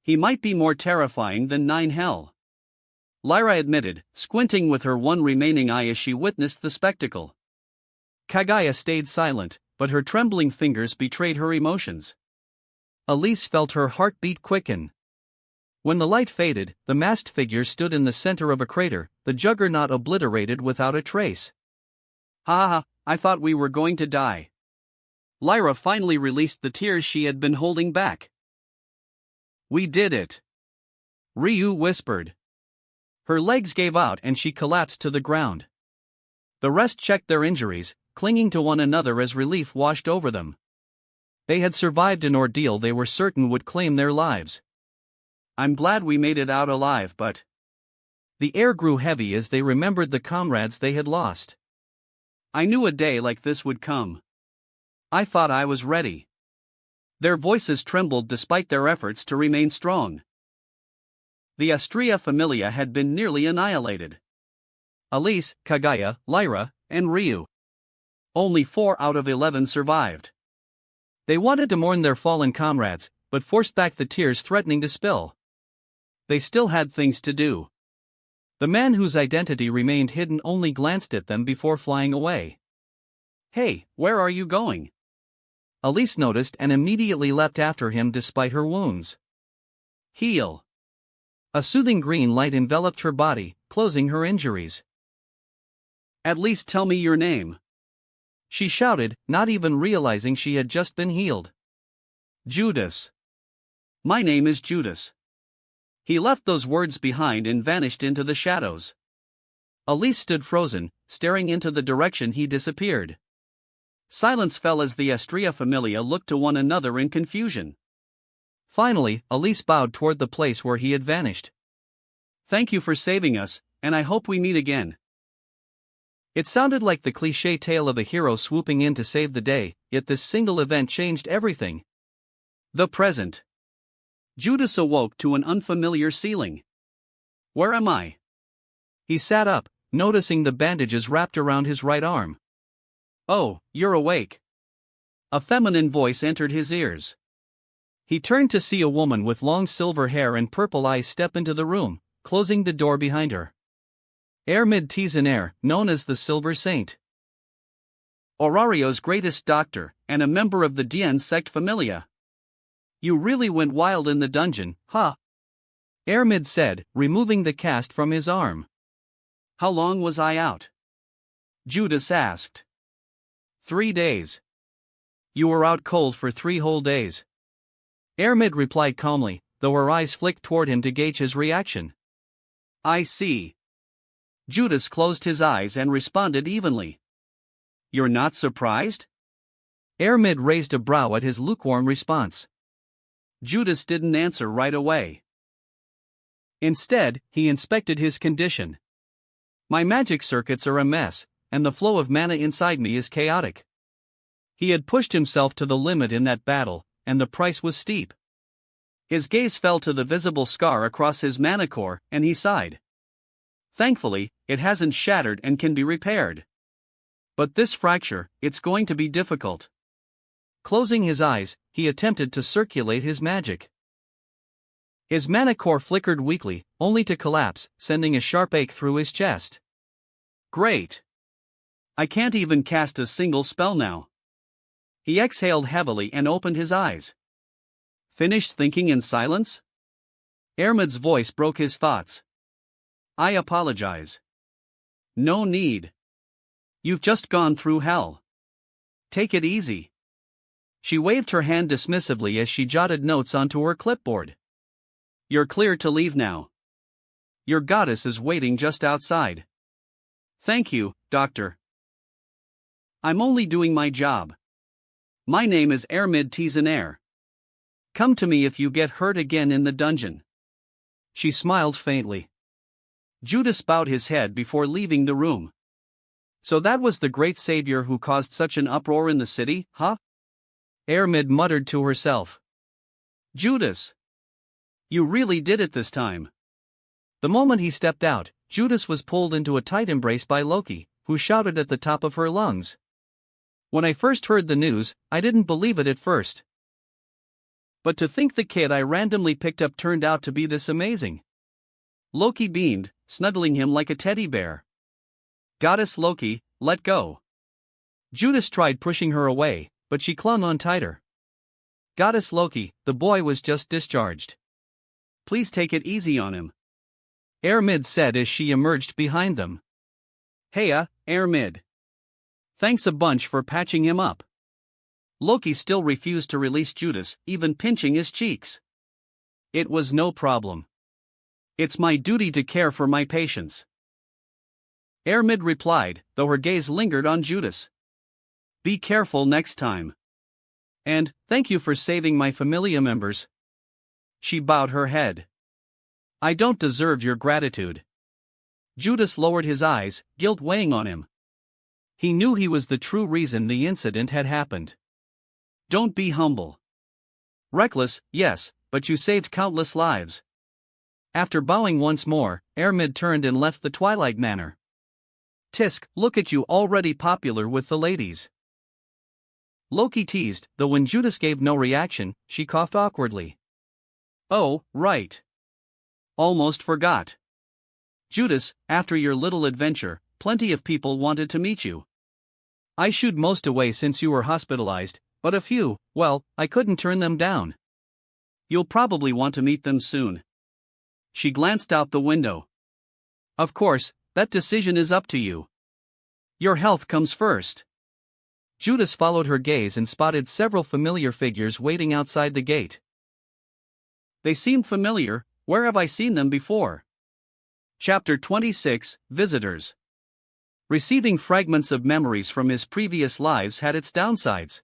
He might be more terrifying than 9 Hell. Lyra admitted, squinting with her one remaining eye as she witnessed the spectacle. Kaguya stayed silent, but her trembling fingers betrayed her emotions. Elise felt her heartbeat quicken. When the light faded, the masked figure stood in the center of a crater, the Juggernaut obliterated without a trace. Ha ha, I thought we were going to die. Lyra finally released the tears she had been holding back. We did it. Ryu whispered. Her legs gave out and she collapsed to the ground. The rest checked their injuries, clinging to one another as relief washed over them. They had survived an ordeal they were certain would claim their lives. I'm glad we made it out alive, but... The air grew heavy as they remembered the comrades they had lost. I knew a day like this would come. I thought I was ready. Their voices trembled despite their efforts to remain strong. The Astrea Familia had been nearly annihilated. Elise, Kaguya, Lyra, and Ryu. Only 4 out of 11 survived. They wanted to mourn their fallen comrades, but forced back the tears threatening to spill. They still had things to do. The man whose identity remained hidden only glanced at them before flying away. Hey, where are you going? Elise noticed and immediately leapt after him despite her wounds. Heal. A soothing green light enveloped her body, closing her injuries. At least tell me your name. She shouted, not even realizing she had just been healed. Judas. My name is Judas. He left those words behind and vanished into the shadows. Elise stood frozen, staring into the direction he disappeared. Silence fell as the Astrea Familia looked to one another in confusion. Finally, Elise bowed toward the place where he had vanished. Thank you for saving us, and I hope we meet again. It sounded like the cliché tale of a hero swooping in to save the day, yet this single event changed everything. The present. Judas awoke to an unfamiliar ceiling. Where am I? He sat up, noticing the bandages wrapped around his right arm. Oh, you're awake. A feminine voice entered his ears. He turned to see a woman with long silver hair and purple eyes step into the room, closing the door behind her. Venerated, known as the Silver Saint. Orario's greatest doctor, and a member of the Dien sect Familia. You really went wild in the dungeon, huh? Venerated said, removing the cast from his arm. How long was I out? Judas asked. 3 days. You were out cold for 3 whole days. Venerated replied calmly, though her eyes flicked toward him to gauge his reaction. I see. Judas closed his eyes and responded evenly. You're not surprised? Venerated raised a brow at his lukewarm response. Judas didn't answer right away. Instead, he inspected his condition. My magic circuits are a mess, and the flow of mana inside me is chaotic. He had pushed himself to the limit in that battle, and the price was steep. His gaze fell to the visible scar across his mana core, and he sighed. Thankfully, it hasn't shattered and can be repaired. But this fracture, it's going to be difficult. Closing his eyes, he attempted to circulate his magic. His mana core flickered weakly, only to collapse, sending a sharp ache through his chest. Great! I can't even cast a single spell now. He exhaled heavily and opened his eyes. Finished thinking in silence? Venerated voice broke his thoughts. I apologize. No need. You've just gone through hell. Take it easy. She waved her hand dismissively as she jotted notes onto her clipboard. You're clear to leave now. Your goddess is waiting just outside. Thank you, Doctor. I'm only doing my job. My name is Venerated. Come to me if you get hurt again in the dungeon. She smiled faintly. Judas bowed his head before leaving the room. So that was the great savior who caused such an uproar in the city, huh? Venerated muttered to herself. Judas! You really did it this time. The moment he stepped out, Judas was pulled into a tight embrace by Loki, who shouted at the top of her lungs. When I first heard the news, I didn't believe it at first. But to think the kid I randomly picked up turned out to be this amazing. Loki beamed, snuggling him like a teddy bear. Goddess Loki, let go. Judas tried pushing her away, but she clung on tighter. Goddess Loki, the boy was just discharged. Please take it easy on him. Venerated said as she emerged behind them. Heya, Venerated. Thanks a bunch for patching him up. Loki still refused to release Judas, even pinching his cheeks. It was no problem. It's my duty to care for my patients. Venerated replied, though her gaze lingered on Judas. Be careful next time. And, thank you for saving my familia members. She bowed her head. I don't deserve your gratitude. Judas lowered his eyes, guilt weighing on him. He knew he was the true reason the incident had happened. Don't be humble. Reckless, yes, but you saved countless lives. After bowing once more, Venerated turned and left the Twilight Manor. Tisk, look at you, already popular with the ladies. Loki teased, though when Judas gave no reaction, she coughed awkwardly. Oh, right. Almost forgot. Judas, after your little adventure, plenty of people wanted to meet you. I shooed most away since you were hospitalized, but a few, well, I couldn't turn them down. You'll probably want to meet them soon. She glanced out the window. Of course, that decision is up to you. Your health comes first. Judas followed her gaze and spotted several familiar figures waiting outside the gate. They seemed familiar. Where have I seen them before? Chapter 26, Visitors. Receiving fragments of memories from his previous lives had its downsides.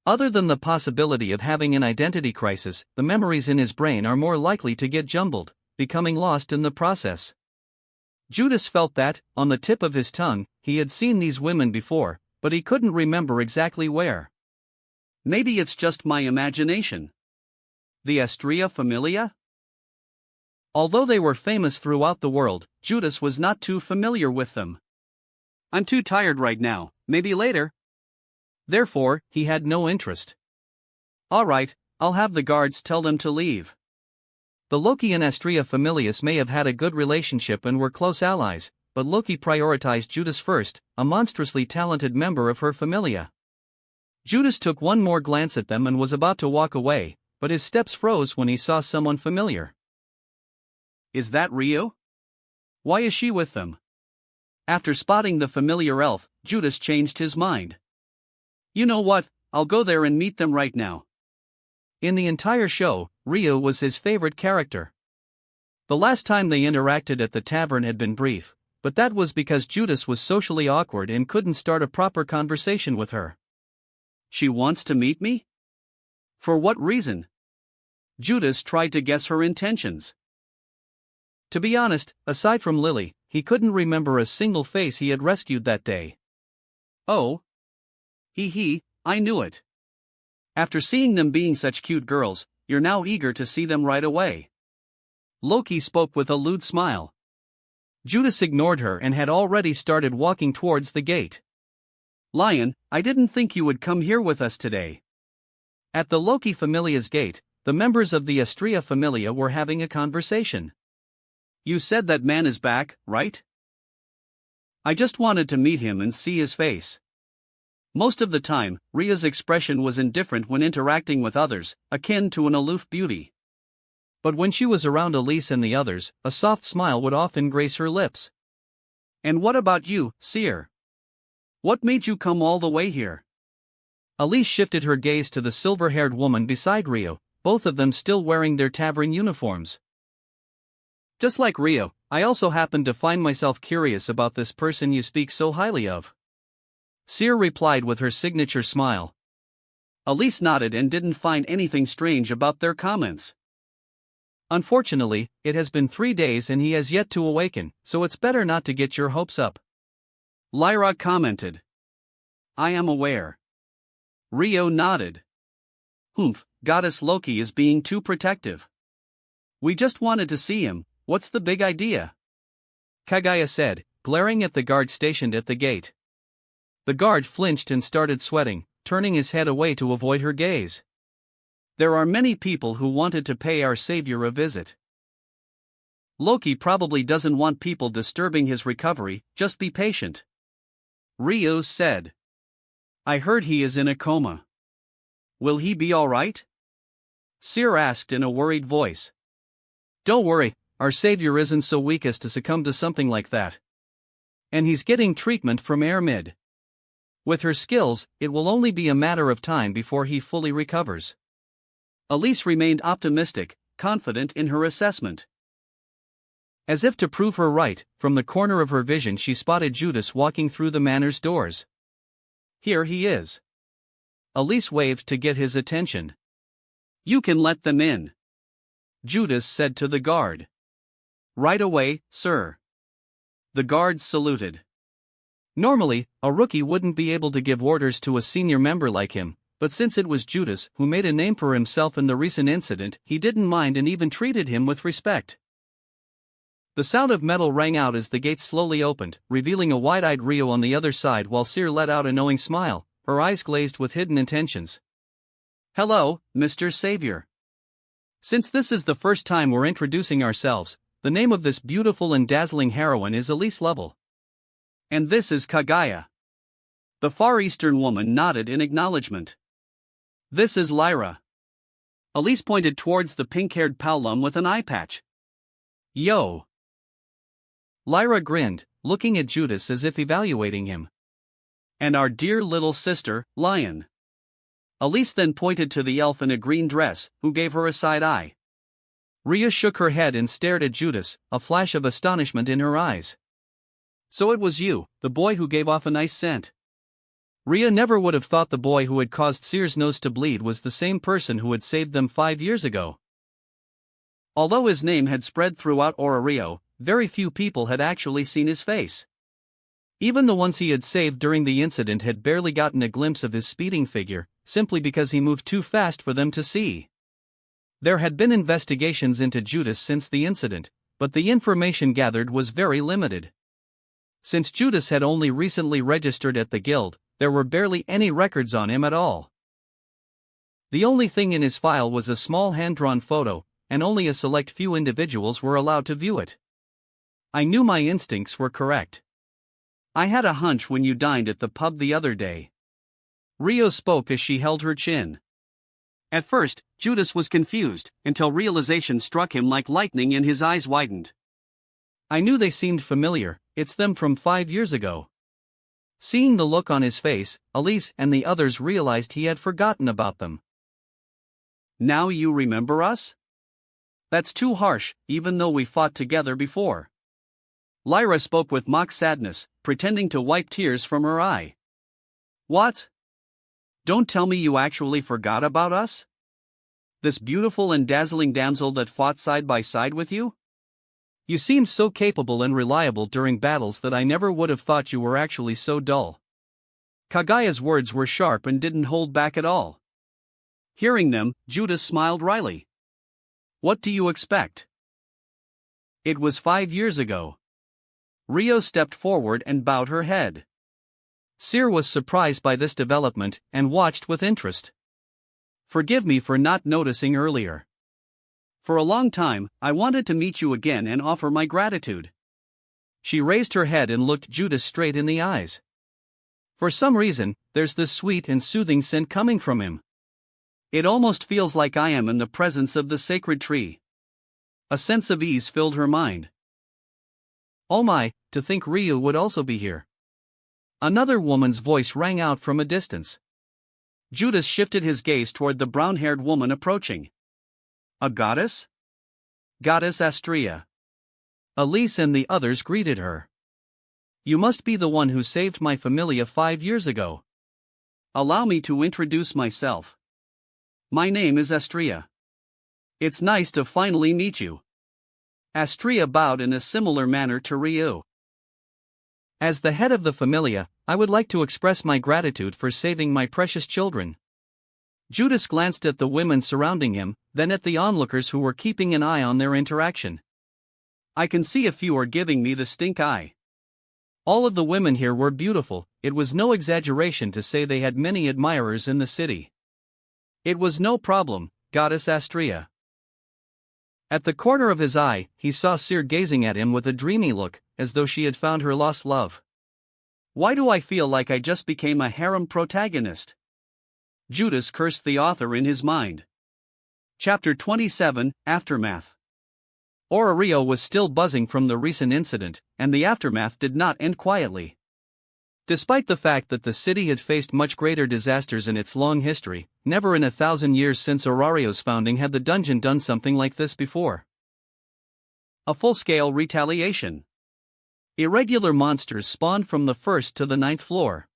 Other than the possibility of having an identity crisis, the memories in his brain are more likely to get jumbled, becoming lost in the process. Judas felt that, on the tip of his tongue, he had seen these women before, but he couldn't remember exactly where. Maybe it's just my imagination. The Astrea Familia? Although they were famous throughout the world, Judas was not too familiar with them. I'm too tired right now, maybe later. Therefore, he had no interest. Alright, I'll have the guards tell them to leave. The Loki and Astrea Familius may have had a good relationship and were close allies, but Loki prioritized Judas first, a monstrously talented member of her familia. Judas took one more glance at them and was about to walk away, but his steps froze when he saw someone familiar. Is that Rio? Why is she with them? After spotting the familiar elf, Judas changed his mind. You know what, I'll go there and meet them right now. In the entire show, Rio was his favorite character. The last time they interacted at the tavern had been brief, but that was because Judas was socially awkward and couldn't start a proper conversation with her. She wants to meet me? For what reason? Judas tried to guess her intentions. To be honest, aside from Lily, he couldn't remember a single face he had rescued that day. Oh. I knew it. After seeing them being such cute girls, you're now eager to see them right away. Loki spoke with a lewd smile. Judas ignored her and had already started walking towards the gate. Lion, I didn't think you would come here with us today. At the Loki Familia's gate, the members of the Astrea Familia were having a conversation. You said that man is back, right? I just wanted to meet him and see his face. Most of the time, Ria's expression was indifferent when interacting with others, akin to an aloof beauty. But when she was around Elise and the others, a soft smile would often grace her lips. And what about you, Seer? What made you come all the way here? Elise shifted her gaze to the silver-haired woman beside Rio, both of them still wearing their tavern uniforms. Just like Rio, I also happened to find myself curious about this person you speak so highly of. Seer replied with her signature smile. Elise nodded and didn't find anything strange about their comments. Unfortunately, it has been 3 days and he has yet to awaken, so it's better not to get your hopes up. Lyra commented. I am aware. Rio nodded. Humph, Goddess Loki is being too protective. We just wanted to see him, what's the big idea? Kaguya said, glaring at the guard stationed at the gate. The guard flinched and started sweating, turning his head away to avoid her gaze. There are many people who wanted to pay our savior a visit. Loki probably doesn't want people disturbing his recovery, just be patient. Rio said. I heard he is in a coma. Will he be alright? Seer asked in a worried voice. Don't worry, our savior isn't so weak as to succumb to something like that. And he's getting treatment from Airmid. With her skills, it will only be a matter of time before he fully recovers. Elise remained optimistic, confident in her assessment. As if to prove her right, from the corner of her vision she spotted Judas walking through the manor's doors. Here he is. Elise waved to get his attention. You can let them in. Judas said to the guard. Right away, sir. The guards saluted. Normally, a rookie wouldn't be able to give orders to a senior member like him, but since it was Judas who made a name for himself in the recent incident, he didn't mind and even treated him with respect. The sound of metal rang out as the gates slowly opened, revealing a wide-eyed Rio on the other side while Seer let out a knowing smile, her eyes glazed with hidden intentions. Hello, Mr. Savior. Since this is the first time we're introducing ourselves, the name of this beautiful and dazzling heroine is Elise Lovell. And this is Kaguya. The Far Eastern woman nodded in acknowledgement. This is Lyra. Elise pointed towards the pink-haired Paolum with an eye patch. Yo. Lyra grinned, looking at Judas as if evaluating him. And our dear little sister, Lion. Elise then pointed to the elf in a green dress, who gave her a side eye. Rhea shook her head and stared at Judas, a flash of astonishment in her eyes. So it was you, the boy who gave off a nice scent. Rhea never would have thought the boy who had caused Seer's nose to bleed was the same person who had saved them 5 years ago. Although his name had spread throughout Orario, very few people had actually seen his face. Even the ones he had saved during the incident had barely gotten a glimpse of his speeding figure, simply because he moved too fast for them to see. There had been investigations into Judas since the incident, but the information gathered was very limited. Since Judas had only recently registered at the guild, there were barely any records on him at all. The only thing in his file was a small hand-drawn photo, and only a select few individuals were allowed to view it. I knew my instincts were correct. I had a hunch when you dined at the pub the other day. Rio spoke as she held her chin. At first, Judas was confused, until realization struck him like lightning and his eyes widened. I knew they seemed familiar, it's them from 5 years ago. Seeing the look on his face, Elise and the others realized he had forgotten about them. Now you remember us? That's too harsh, even though we fought together before. Lyra spoke with mock sadness, pretending to wipe tears from her eye. What? Don't tell me you actually forgot about us? This beautiful and dazzling damsel that fought side by side with you? You seemed so capable and reliable during battles that I never would have thought you were actually so dull. Kagaya's words were sharp and didn't hold back at all. Hearing them, Judas smiled wryly. What do you expect? It was 5 years ago. Rio stepped forward and bowed her head. Seer was surprised by this development and watched with interest. Forgive me for not noticing earlier. For a long time, I wanted to meet you again and offer my gratitude. She raised her head and looked Judas straight in the eyes. For some reason, there's this sweet and soothing scent coming from him. It almost feels like I am in the presence of the sacred tree. A sense of ease filled her mind. Oh my, to think Ryu would also be here. Another woman's voice rang out from a distance. Judas shifted his gaze toward the brown-haired woman approaching. A goddess? Goddess Astrea. Elise and the others greeted her. You must be the one who saved my familia 5 years ago. Allow me to introduce myself. My name is Astrea. It's nice to finally meet you. Astrea bowed in a similar manner to Ryu. As the head of the familia, I would like to express my gratitude for saving my precious children. Judas glanced at the women surrounding him, then at the onlookers who were keeping an eye on their interaction. I can see a few are giving me the stink eye. All of the women here were beautiful, it was no exaggeration to say they had many admirers in the city. It was no problem, Goddess Astrea. At the corner of his eye, he saw Seer gazing at him with a dreamy look, as though she had found her lost love. Why do I feel like I just became a harem protagonist? Judas cursed the author in his mind. Chapter 27, Aftermath. Orario was still buzzing from the recent incident, and the aftermath did not end quietly. Despite the fact that the city had faced much greater disasters in its long history, never in 1,000 years since Orario's founding had the dungeon done something like this before. A full-scale retaliation. Irregular monsters spawned from the 1st to the 9th floor.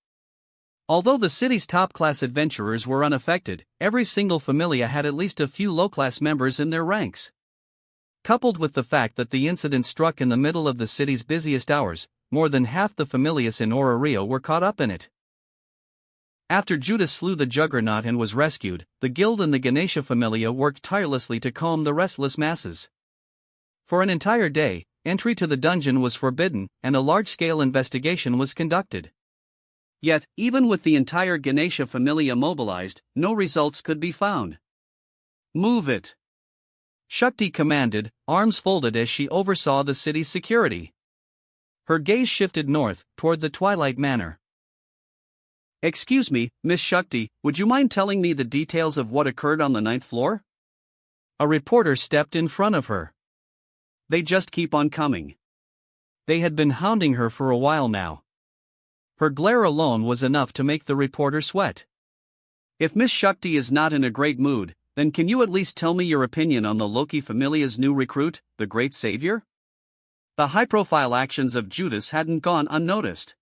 Although the city's top-class adventurers were unaffected, every single familia had at least a few low-class members in their ranks. Coupled with the fact that the incident struck in the middle of the city's busiest hours, more than half the familias in Orario were caught up in it. After Judas slew the Juggernaut and was rescued, the guild and the Ganesha familia worked tirelessly to calm the restless masses. For an entire day, entry to the dungeon was forbidden, and a large-scale investigation was conducted. Yet, even with the entire Ganesha familia mobilized, no results could be found. Move it! Shakti commanded, arms folded as she oversaw the city's security. Her gaze shifted north, toward the Twilight Manor. Excuse me, Miss Shakti, would you mind telling me the details of what occurred on the ninth floor? A reporter stepped in front of her. They just keep on coming. They had been hounding her for a while now. Her glare alone was enough to make the reporter sweat. If Miss Shakti is not in a great mood, then can you at least tell me your opinion on the Loki Familia's new recruit, the Great Savior? The high-profile actions of Judas hadn't gone unnoticed.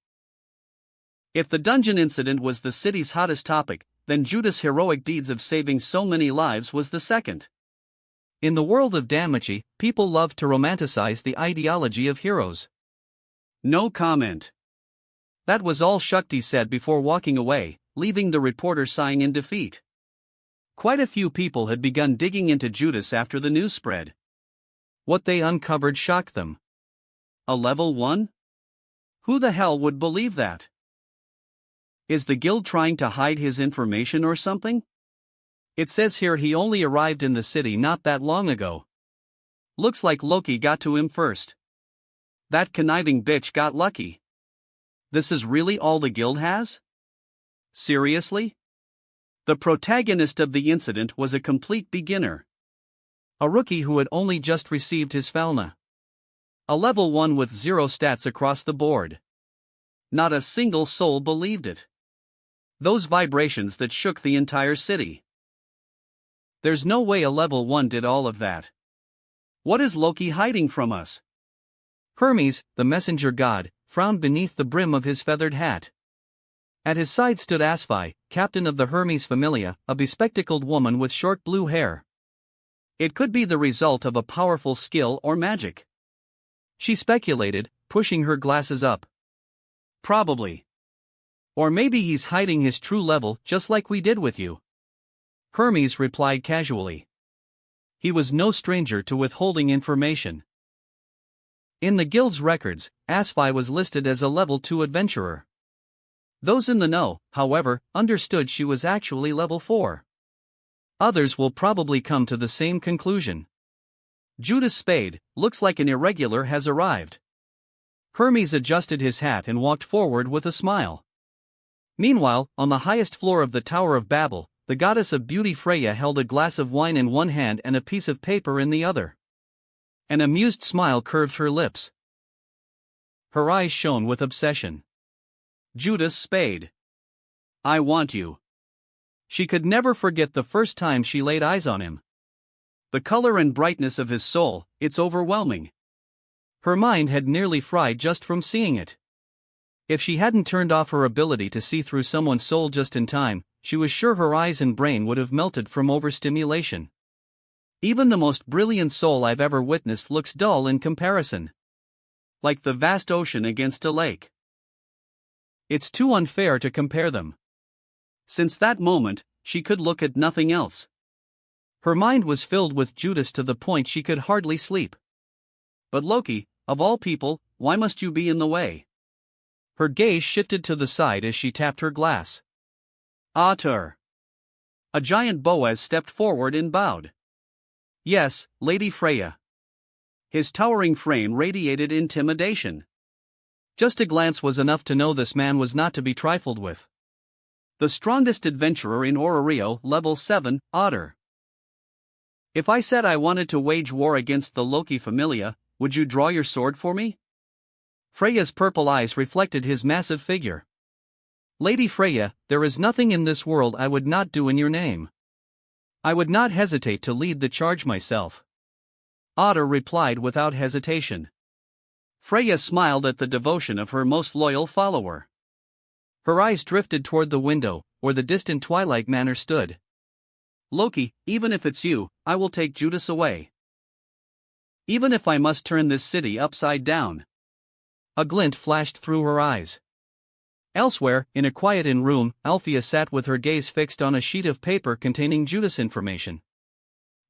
If the dungeon incident was the city's hottest topic, then Judas' heroic deeds of saving so many lives was the second. In the world of Danmachi, people love to romanticize the ideology of heroes. No comment. That was all Shakti said before walking away, leaving the reporter sighing in defeat. Quite a few people had begun digging into Judas after the news spread. What they uncovered shocked them. A level 1? Who the hell would believe that? Is the guild trying to hide his information or something? It says here he only arrived in the city not that long ago. Looks like Loki got to him first. That conniving bitch got lucky. This is really all the guild has? Seriously? The protagonist of the incident was a complete beginner. A rookie who had only just received his Falna. A level 1 with 0 stats across the board. Not a single soul believed it. Those vibrations that shook the entire city. There's no way a level 1 did all of that. What is Loki hiding from us? Hermes, the messenger god, frowned beneath the brim of his feathered hat. At his side stood Asphi, captain of the Hermes Familia, a bespectacled woman with short blue hair. It could be the result of a powerful skill or magic. She speculated, pushing her glasses up. Probably. Or maybe he's hiding his true level just like we did with you. Hermes replied casually. He was no stranger to withholding information. In the guild's records, Asphi was listed as a level 2 adventurer. Those in the know, however, understood she was actually level 4. Others will probably come to the same conclusion. Judas Spade, looks like an irregular, has arrived. Hermes adjusted his hat and walked forward with a smile. Meanwhile, on the highest floor of the Tower of Babel, the goddess of beauty Freya held a glass of wine in one hand and a piece of paper in the other. An amused smile curved her lips. Her eyes shone with obsession. Judas Spade. I want you. She could never forget the first time she laid eyes on him. The color and brightness of his soul, it's overwhelming. Her mind had nearly fried just from seeing it. If she hadn't turned off her ability to see through someone's soul just in time, she was sure her eyes and brain would have melted from overstimulation. Even the most brilliant soul I've ever witnessed looks dull in comparison. Like the vast ocean against a lake. It's too unfair to compare them. Since that moment, she could look at nothing else. Her mind was filled with Judas to the point she could hardly sleep. But Loki, of all people, why must you be in the way? Her gaze shifted to the side as she tapped her glass. Otter. A giant Boaz stepped forward and bowed. Yes, Lady Freya. His towering frame radiated intimidation. Just a glance was enough to know this man was not to be trifled with. The strongest adventurer in Ororio, level 7, Otter. If I said I wanted to wage war against the Loki Familia, would you draw your sword for me? Freya's purple eyes reflected his massive figure. Lady Freya, there is nothing in this world I would not do in your name. I would not hesitate to lead the charge myself. Otter replied without hesitation. Freya smiled at the devotion of her most loyal follower. Her eyes drifted toward the window, where the distant Twilight Manor stood. Loki, even if it's you, I will take Judas away. Even if I must turn this city upside down. A glint flashed through her eyes. Elsewhere, in a quiet inn room, Althea sat with her gaze fixed on a sheet of paper containing Judas information.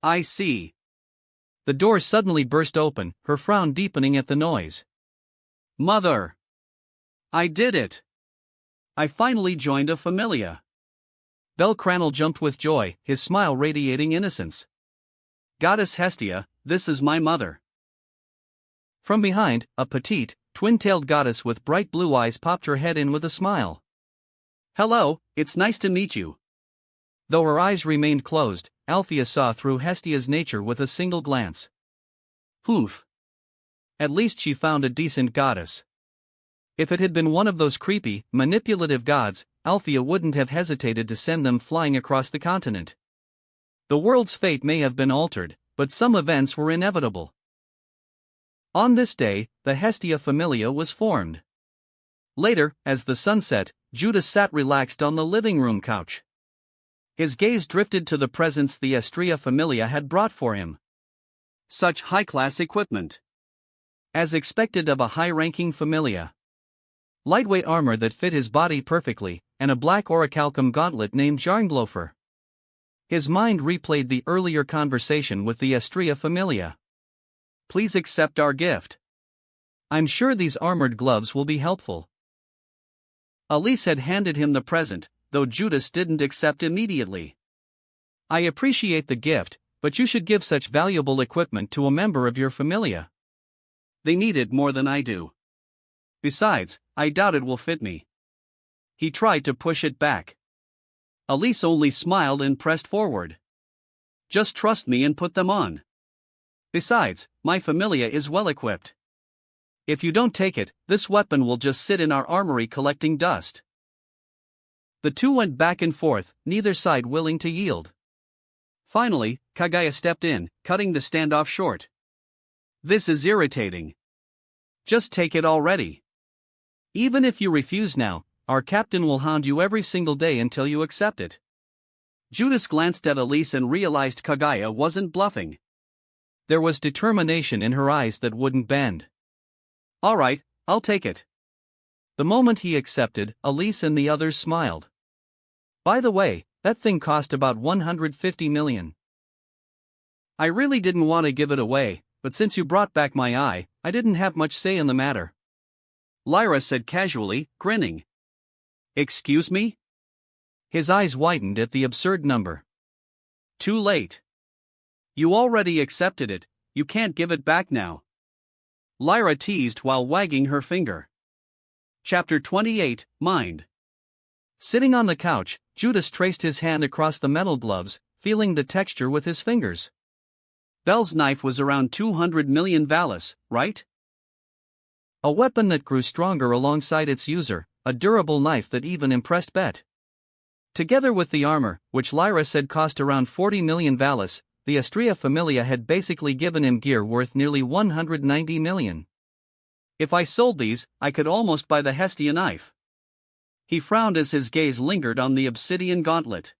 I see. The door suddenly burst open, her frown deepening at the noise. Mother! I did it! I finally joined a familia. Belcranel jumped with joy, his smile radiating innocence. Goddess Hestia, this is my mother. From behind, a petite, twin-tailed goddess with bright blue eyes popped her head in with a smile. Hello, it's nice to meet you. Though her eyes remained closed, Althea saw through Hestia's nature with a single glance. Oof. At least she found a decent goddess. If it had been one of those creepy, manipulative gods, Althea wouldn't have hesitated to send them flying across the continent. The world's fate may have been altered, but some events were inevitable. On this day, the Hestia Familia was formed. Later, as the sun set, Judas sat relaxed on the living room couch. His gaze drifted to the presents the Hestia Familia had brought for him. Such high-class equipment. As expected of a high-ranking Familia. Lightweight armor that fit his body perfectly, and a black orichalcum gauntlet named Jarnblofer. His mind replayed the earlier conversation with the Hestia Familia. Please accept our gift. I'm sure these armored gloves will be helpful. Elise had handed him the present, though Judas didn't accept immediately. I appreciate the gift, but you should give such valuable equipment to a member of your familia. They need it more than I do. Besides, I doubt it will fit me. He tried to push it back. Elise only smiled and pressed forward. Just trust me and put them on. Besides, my familia is well equipped. If you don't take it, this weapon will just sit in our armory collecting dust. The two went back and forth, neither side willing to yield. Finally, Kaguya stepped in, cutting the standoff short. This is irritating. Just take it already. Even if you refuse now, our captain will hound you every single day until you accept it. Judas glanced at Elise and realized Kaguya wasn't bluffing. There was determination in her eyes that wouldn't bend. All right, I'll take it. The moment he accepted, Elise and the others smiled. By the way, that thing cost about 150 million. I really didn't want to give it away, but since you brought back my eye, I didn't have much say in the matter. Lyra said casually, grinning. Excuse me? His eyes widened at the absurd number. Too late. You already accepted it, you can't give it back now. Lyra teased while wagging her finger. Chapter 28, Mind. Sitting on the couch, Judas traced his hand across the metal gloves, feeling the texture with his fingers. Bel's knife was around 200 million Valis, right? A weapon that grew stronger alongside its user, a durable knife that even impressed Bet. Together with the armor, which Lyra said cost around 40 million Valis, the Hestia Familia had basically given him gear worth nearly 190 million. If I sold these, I could almost buy the Hestia knife. He frowned as his gaze lingered on the obsidian gauntlet.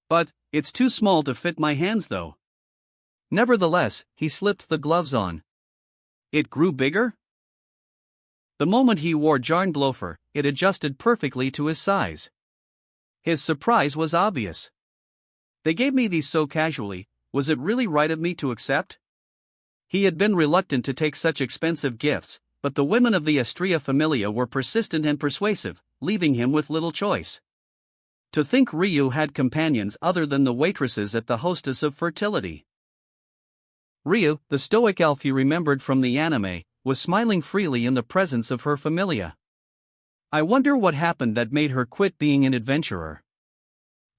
But, it's too small to fit my hands though. Nevertheless, he slipped the gloves on. It grew bigger? The moment he wore Jarnblofer, it adjusted perfectly to his size. His surprise was obvious. They gave me these so casually, was it really right of me to accept? He had been reluctant to take such expensive gifts, but the women of the Hestia Familia were persistent and persuasive, leaving him with little choice. To think Ryu had companions other than the waitresses at the Hostess of Fertility. Ryu, the stoic elf he remembered from the anime, was smiling freely in the presence of her familia. I wonder what happened that made her quit being an adventurer.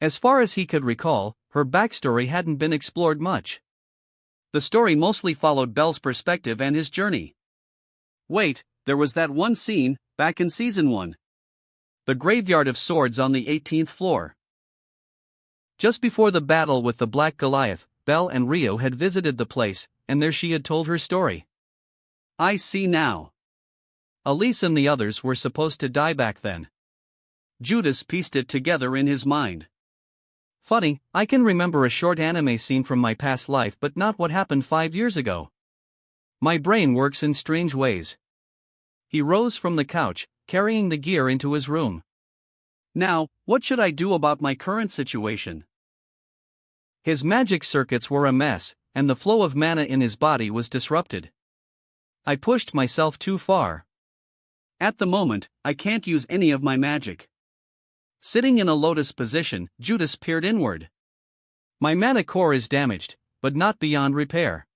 As far as he could recall, her backstory hadn't been explored much. The story mostly followed Bel's perspective and his journey. Wait, there was that one scene, back in Season 1. The Graveyard of Swords on the 18th floor. Just before the battle with the Black Goliath, Bel and Rio had visited the place, and there she had told her story. I see now. Elise and the others were supposed to die back then. Judas pieced it together in his mind. Funny, I can remember a short anime scene from my past life but not what happened 5 years ago. My brain works in strange ways. He rose from the couch, carrying the gear into his room. Now, what should I do about my current situation? His magic circuits were a mess, and the flow of mana in his body was disrupted. I pushed myself too far. At the moment, I can't use any of my magic. Sitting in a lotus position, Judas peered inward. My mana core is damaged, but not beyond repair.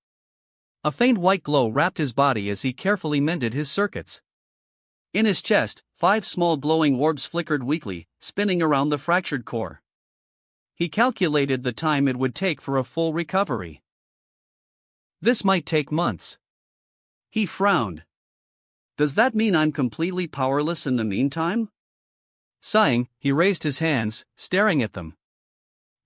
A faint white glow wrapped his body as he carefully mended his circuits. In his chest, 5 small glowing orbs flickered weakly, spinning around the fractured core. He calculated the time it would take for a full recovery. This might take months. He frowned. Does that mean I'm completely powerless in the meantime? Sighing, he raised his hands, staring at them.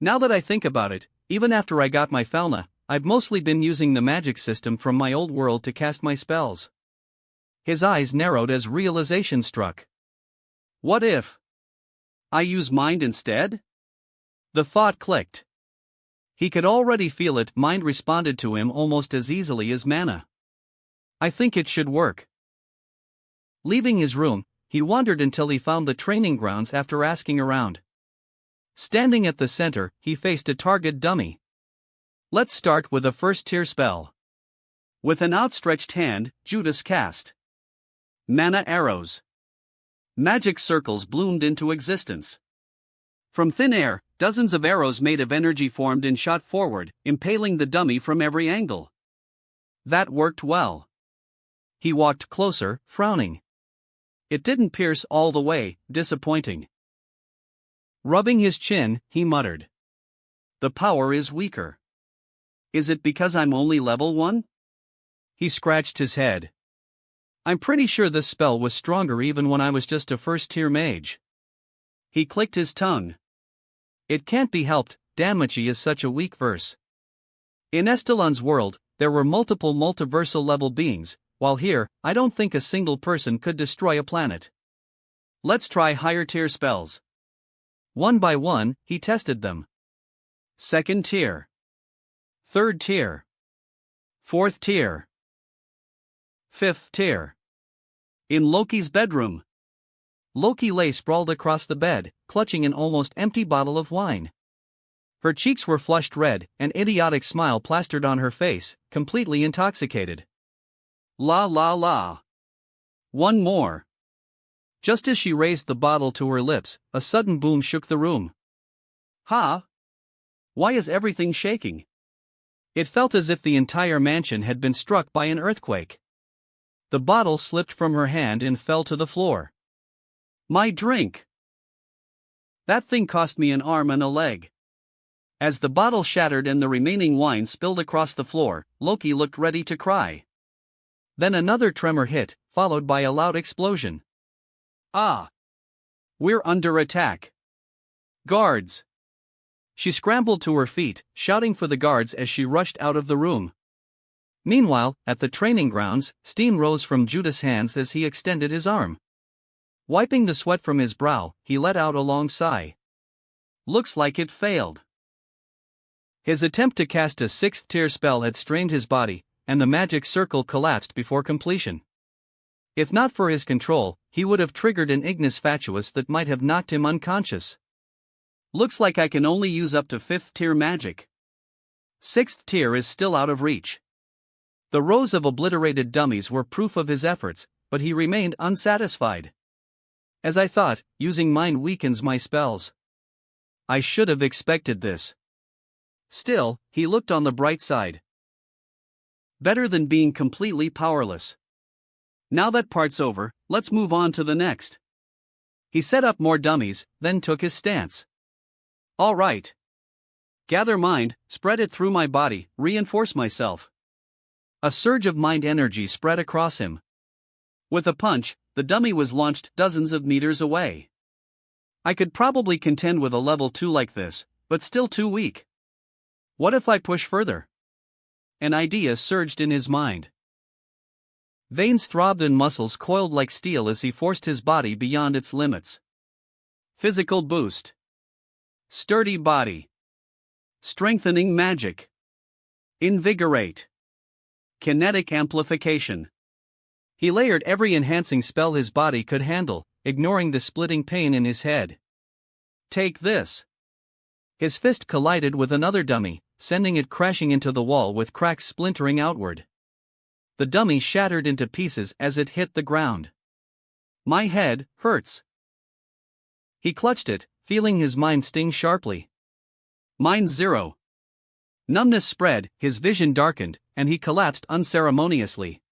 Now that I think about it, even after I got my Felna, I've mostly been using the magic system from my old world to cast my spells. His eyes narrowed as realization struck. What if I use mind instead? The thought clicked. He could already feel it. Mind responded to him almost as easily as mana. I think it should work. Leaving his room, he wandered until he found the training grounds after asking around. Standing at the center, he faced a target dummy. Let's start with a first-tier spell. With an outstretched hand, Judas cast Mana Arrows. Magic circles bloomed into existence. From thin air, dozens of arrows made of energy formed and shot forward, impaling the dummy from every angle. That worked well. He walked closer, frowning. It didn't pierce all the way, disappointing. Rubbing his chin, he muttered. The power is weaker. Is it because I'm only level 1? He scratched his head. I'm pretty sure this spell was stronger even when I was just a first-tier mage. He clicked his tongue. It can't be helped, Danmachi is such a weak verse. In Estelon's world, there were multiple multiversal-level beings, while here, I don't think a single person could destroy a planet. Let's try higher-tier spells. One by one, he tested them. Second tier. Third tier. Fourth tier. Fifth tier. In Loki's bedroom. Loki lay sprawled across the bed, clutching an almost empty bottle of wine. Her cheeks were flushed red, an idiotic smile plastered on her face, completely intoxicated. La la la. One more. Just as she raised the bottle to her lips, a sudden boom shook the room. Ha! Why is everything shaking? It felt as if the entire mansion had been struck by an earthquake. The bottle slipped from her hand and fell to the floor. My drink! That thing cost me an arm and a leg. As the bottle shattered and the remaining wine spilled across the floor, Loki looked ready to cry. Then another tremor hit, followed by a loud explosion. Ah! We're under attack. Guards! She scrambled to her feet, shouting for the guards as she rushed out of the room. Meanwhile, at the training grounds, steam rose from Judas' hands as he extended his arm. Wiping the sweat from his brow, he let out a long sigh. Looks like it failed. His attempt to cast a 6th-tier spell had strained his body, and the magic circle collapsed before completion. If not for his control, he would have triggered an ignis fatuus that might have knocked him unconscious. Looks like I can only use up to 5th-tier magic. 6th tier is still out of reach. The rows of obliterated dummies were proof of his efforts, but he remained unsatisfied. As I thought, using mind weakens my spells. I should have expected this. Still, he looked on the bright side. Better than being completely powerless. Now that part's over, let's move on to the next. He set up more dummies, then took his stance. All right. Gather mind, spread it through my body, reinforce myself. A surge of mind energy spread across him. With a punch, the dummy was launched dozens of meters away. I could probably contend with a level 2 like this, but still too weak. What if I push further? An idea surged in his mind. Veins throbbed and muscles coiled like steel as he forced his body beyond its limits. Physical boost. Sturdy body. Strengthening magic. Invigorate. Kinetic amplification. He layered every enhancing spell his body could handle, ignoring the splitting pain in his head. Take this. His fist collided with another dummy, sending it crashing into the wall with cracks splintering outward. The dummy shattered into pieces as it hit the ground. My head hurts. He clutched it, feeling his mind sting sharply. Mind 0. Numbness spread, his vision darkened, and he collapsed unceremoniously.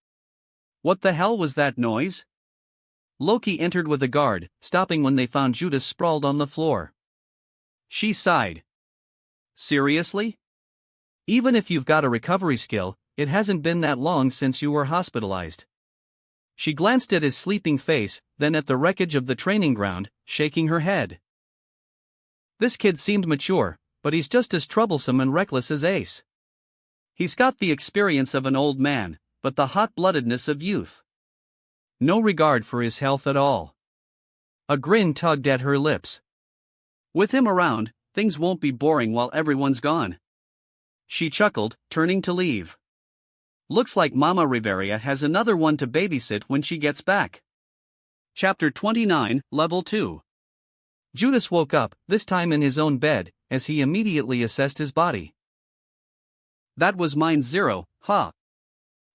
What the hell was that noise? Loki entered with a guard, stopping when they found Judas sprawled on the floor. She sighed. Seriously? Even if you've got a recovery skill, it hasn't been that long since you were hospitalized. She glanced at his sleeping face, then at the wreckage of the training ground, shaking her head. This kid seemed mature, but he's just as troublesome and reckless as Ace. He's got the experience of an old man, but the hot-bloodedness of youth. No regard for his health at all. A grin tugged at her lips. With him around, things won't be boring while everyone's gone. She chuckled, turning to leave. Looks like Mama Riveria has another one to babysit when she gets back. Chapter 29, Level 2. Judas woke up, this time in his own bed, as he immediately assessed his body. That was -0, huh?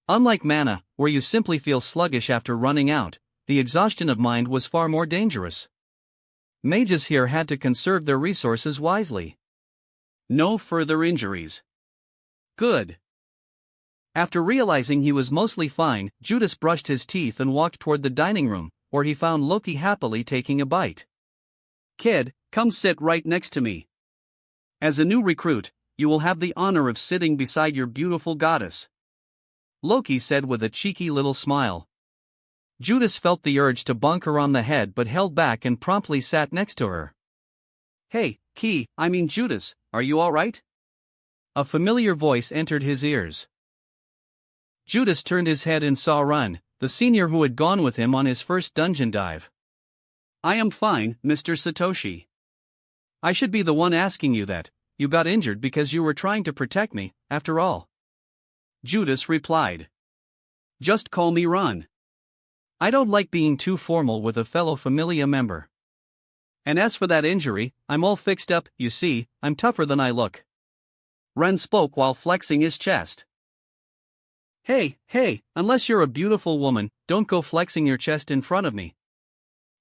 Unlike mana, where you simply feel sluggish after running out, the exhaustion of mind was far more dangerous. Mages here had to conserve their resources wisely. No further injuries. Good. After realizing he was mostly fine, Judas brushed his teeth and walked toward the dining room, where he found Loki happily taking a bite. Kid, come sit right next to me. As a new recruit, you will have the honor of sitting beside your beautiful goddess. Loki said with a cheeky little smile. Judas felt the urge to bonk her on the head but held back and promptly sat next to her. Hey, Judas, are you alright? A familiar voice entered his ears. Judas turned his head and saw Run, the senior who had gone with him on his first dungeon dive. I am fine, Mr. Satoshi. I should be the one asking you that. You got injured because you were trying to protect me, after all. Judas replied. Just call me Ron. I don't like being too formal with a fellow Familia member. And as for that injury, I'm all fixed up, you see, I'm tougher than I look. Ren spoke while flexing his chest. Hey, unless you're a beautiful woman, don't go flexing your chest in front of me.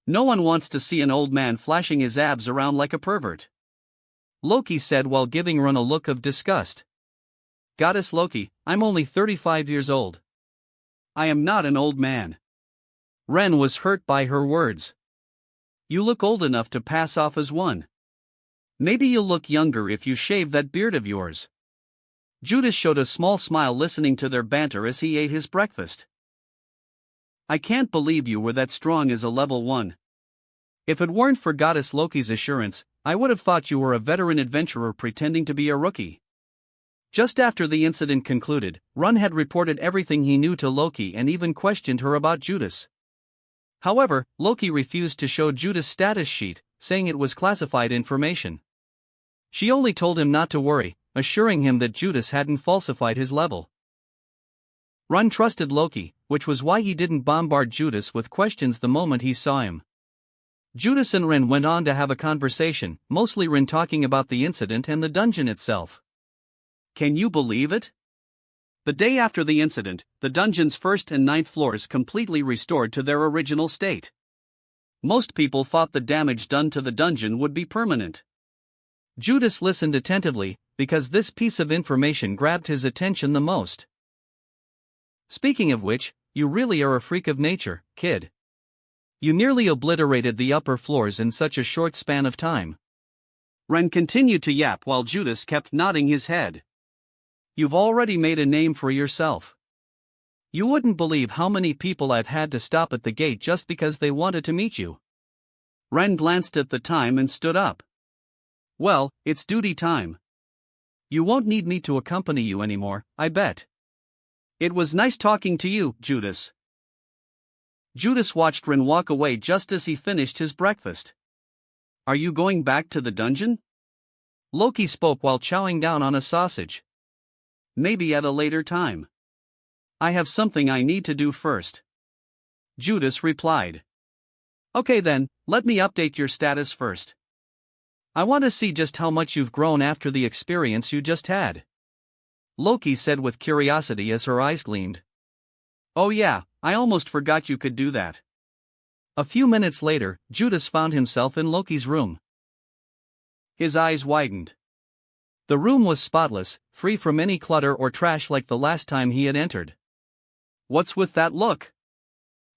No one wants to see an old man flashing his abs around like a pervert. Loki said while giving Ren a look of disgust. Goddess Loki, I'm only 35 years old. I am not an old man. Ren was hurt by her words. You look old enough to pass off as one. Maybe you'll look younger if you shave that beard of yours. Judas showed a small smile listening to their banter as he ate his breakfast. I can't believe you were that strong as a level 1. If it weren't for Goddess Loki's assurance, I would have thought you were a veteran adventurer pretending to be a rookie. Just after the incident concluded, Run had reported everything he knew to Loki and even questioned her about Judas. However, Loki refused to show Judas' status sheet, saying it was classified information. She only told him not to worry, assuring him that Judas hadn't falsified his level. Run trusted Loki, which was why he didn't bombard Judas with questions the moment he saw him. Judas and Ren went on to have a conversation, mostly Ren talking about the incident and the dungeon itself. Can you believe it? The day after the incident, the dungeon's 1st and 9th floors completely restored to their original state. Most people thought the damage done to the dungeon would be permanent. Judas listened attentively, because this piece of information grabbed his attention the most. Speaking of which, you really are a freak of nature, kid. You nearly obliterated the upper floors in such a short span of time. Ren continued to yap while Judas kept nodding his head. You've already made a name for yourself. You wouldn't believe how many people I've had to stop at the gate just because they wanted to meet you. Ren glanced at the time and stood up. Well, it's duty time. You won't need me to accompany you anymore, I bet. It was nice talking to you, Judas. Judas watched Ren walk away just as he finished his breakfast. Are you going back to the dungeon? Loki spoke while chowing down on a sausage. Maybe at a later time. I have something I need to do first. Judas replied. Okay then, let me update your status first. I want to see just how much you've grown after the experience you just had. Loki said with curiosity as her eyes gleamed. Oh yeah, I almost forgot you could do that. A few minutes later, Judas found himself in Loki's room. His eyes widened. The room was spotless, free from any clutter or trash like the last time he had entered. What's with that look?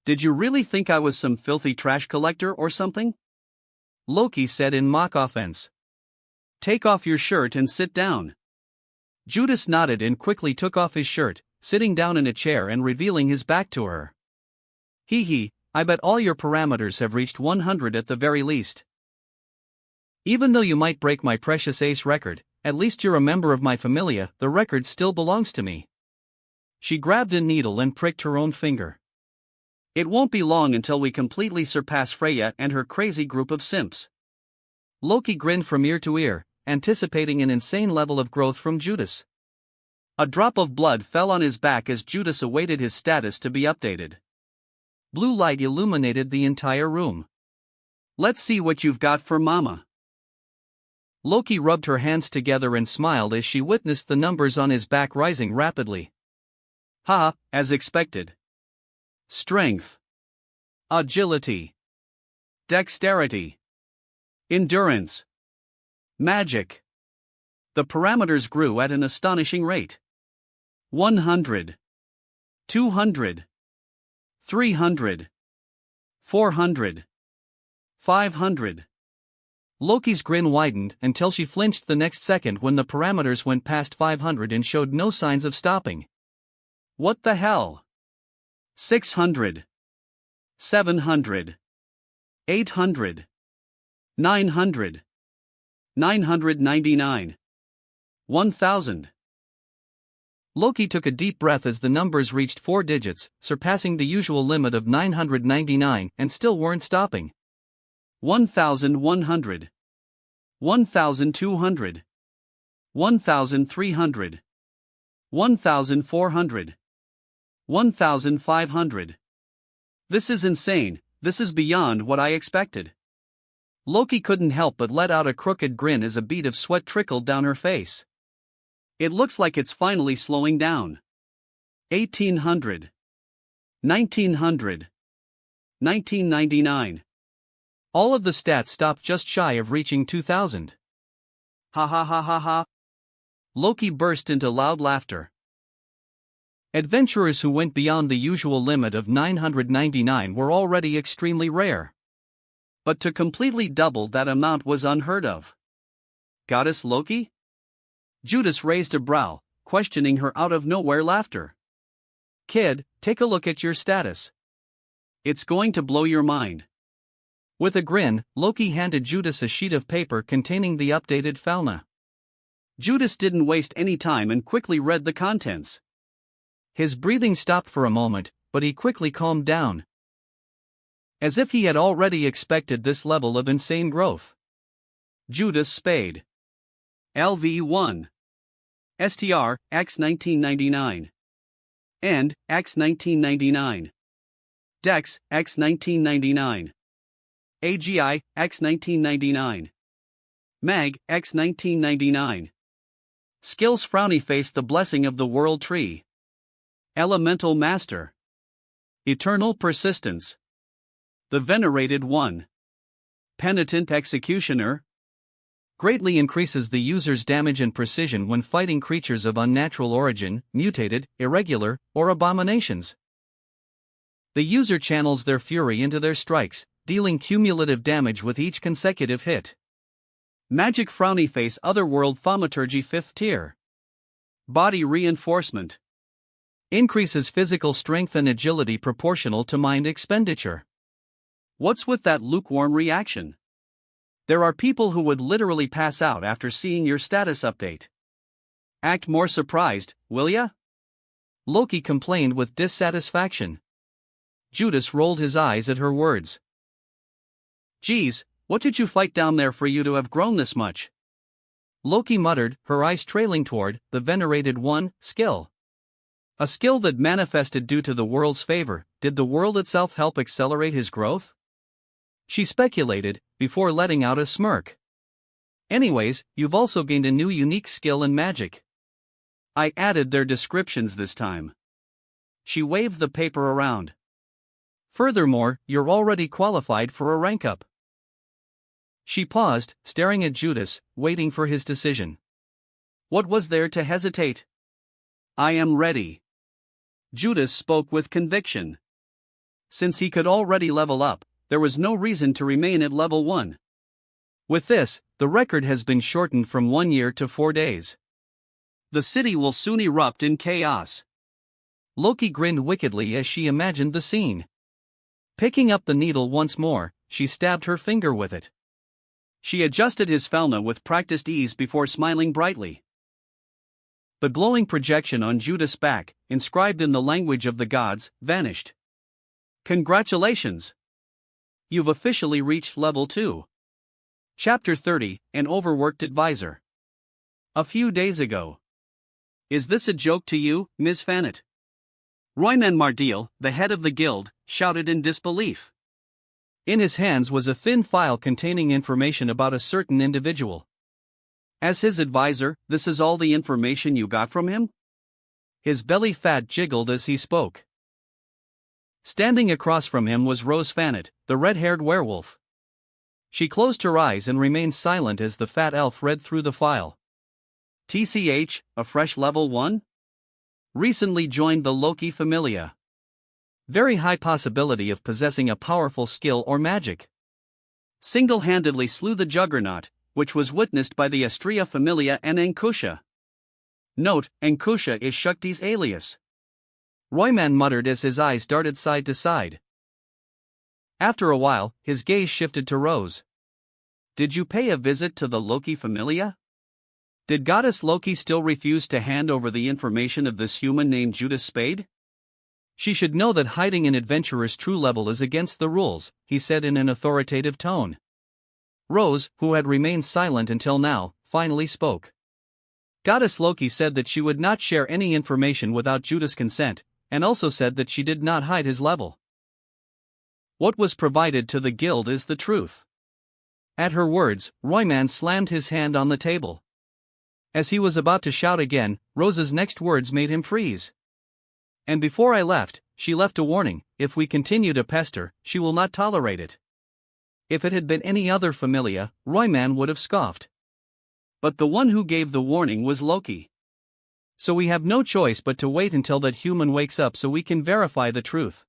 Did you really think I was some filthy trash collector or something? Loki said in mock offense. Take off your shirt and sit down. Judas nodded and quickly took off his shirt, sitting down in a chair and revealing his back to her. Hee hee, I bet all your parameters have reached 100 at the very least. Even though you might break my precious ace record, at least you're a member of my familia, the record still belongs to me. She grabbed a needle and pricked her own finger. It won't be long until we completely surpass Freya and her crazy group of simps. Loki grinned from ear to ear, anticipating an insane level of growth from Judas. A drop of blood fell on his back as Judas awaited his status to be updated. Blue light illuminated the entire room. Let's see what you've got for Mama. Loki rubbed her hands together and smiled as she witnessed the numbers on his back rising rapidly. Ha, as expected. Strength, agility, dexterity, endurance, magic. The parameters grew at an astonishing rate. 100, 200, 300, 400, 500. Loki's grin widened until she flinched the next second when the parameters went past 500 and showed no signs of stopping. What the hell? 600, 700, 800, 900, 999, 1000. Loki took a deep breath as the numbers reached 4 digits, surpassing the usual limit of 999 and still weren't stopping. 1100, 1200, 1300, 1400. 1,500. This is insane, this is beyond what I expected. Loki couldn't help but let out a crooked grin as a bead of sweat trickled down her face. It looks like it's finally slowing down. 1800. 1900. 1999. All of the stats stopped just shy of reaching 2000. Ha ha ha ha ha. Loki burst into loud laughter. Adventurers who went beyond the usual limit of 999 were already extremely rare. But to completely double that amount was unheard of. Goddess Loki? Judas raised a brow, questioning her out-of-nowhere laughter. Kid, take a look at your status. It's going to blow your mind. With a grin, Loki handed Judas a sheet of paper containing the updated fauna. Judas didn't waste any time and quickly read the contents. His breathing stopped for a moment, but he quickly calmed down. As if he had already expected this level of insane growth. Judas Spade. LV1. STR, X 1999. End, X 1999. Dex, X 1999. AGI, X 1999. Mag, X 1999. Skills Frowny Face the Blessing of the World Tree. Elemental Master. Eternal Persistence. The Venerated One. Penitent Executioner. Greatly increases the user's damage and precision when fighting creatures of unnatural origin, mutated, irregular, or abominations. The user channels their fury into their strikes, dealing cumulative damage with each consecutive hit. Magic Frowny Face Otherworld Thaumaturgy 5th tier. Body Reinforcement. Increases physical strength and agility proportional to mind expenditure. What's with that lukewarm reaction? There are people who would literally pass out after seeing your status update. Act more surprised, will ya? Loki complained with dissatisfaction. Judas rolled his eyes at her words. Geez, what did you fight down there for you to have grown this much? Loki muttered, her eyes trailing toward the Venerated One skill. A skill that manifested due to the world's favor. Did the world itself help accelerate his growth? She speculated, before letting out a smirk. Anyways, you've also gained a new unique skill in magic. I added their descriptions this time. She waved the paper around. Furthermore, you're already qualified for a rank up. She paused, staring at Judas, waiting for his decision. What was there to hesitate? I am ready. Judas spoke with conviction. Since he could already level up, there was no reason to remain at level 1. With this, the record has been shortened from 1 year to 4 days. The city will soon erupt in chaos. Loki grinned wickedly as she imagined the scene. Picking up the needle once more, she stabbed her finger with it. She adjusted his falna with practiced ease before smiling brightly. The glowing projection on Judas' back, inscribed in the language of the gods, vanished. Congratulations! You've officially reached level 2. Chapter 30, An Overworked Advisor. A few days ago. Is this a joke to you, Ms. Fanet? Royman Mardiel, the head of the guild, shouted in disbelief. In his hands was a thin file containing information about a certain individual. As his advisor, this is all the information you got from him? His belly fat jiggled as he spoke. Standing across from him was Rose Fanet, the red-haired werewolf. She closed her eyes and remained silent as the fat elf read through the file. TCH, a fresh level 1? Recently joined the Loki Familia. Very high possibility of possessing a powerful skill or magic. Single-handedly slew the Juggernaut, which was witnessed by the Astria Familia and Ankusha. Note, Ankusha is Shakti's alias. Royman muttered as his eyes darted side to side. After a while, his gaze shifted to Rose. Did you pay a visit to the Loki Familia? Did Goddess Loki still refuse to hand over the information of this human named Judas Spade? She should know that hiding an adventurer's true level is against the rules, he said in an authoritative tone. Rose, who had remained silent until now, finally spoke. Goddess Loki said that she would not share any information without Judas' consent, and also said that she did not hide his level. What was provided to the guild is the truth. At her words, Royman slammed his hand on the table. As he was about to shout again, Rose's next words made him freeze. And before I left, she left a warning: if we continue to pester, she will not tolerate it. If it had been any other familia, Royman would have scoffed. But the one who gave the warning was Loki. So we have no choice but to wait until that human wakes up so we can verify the truth.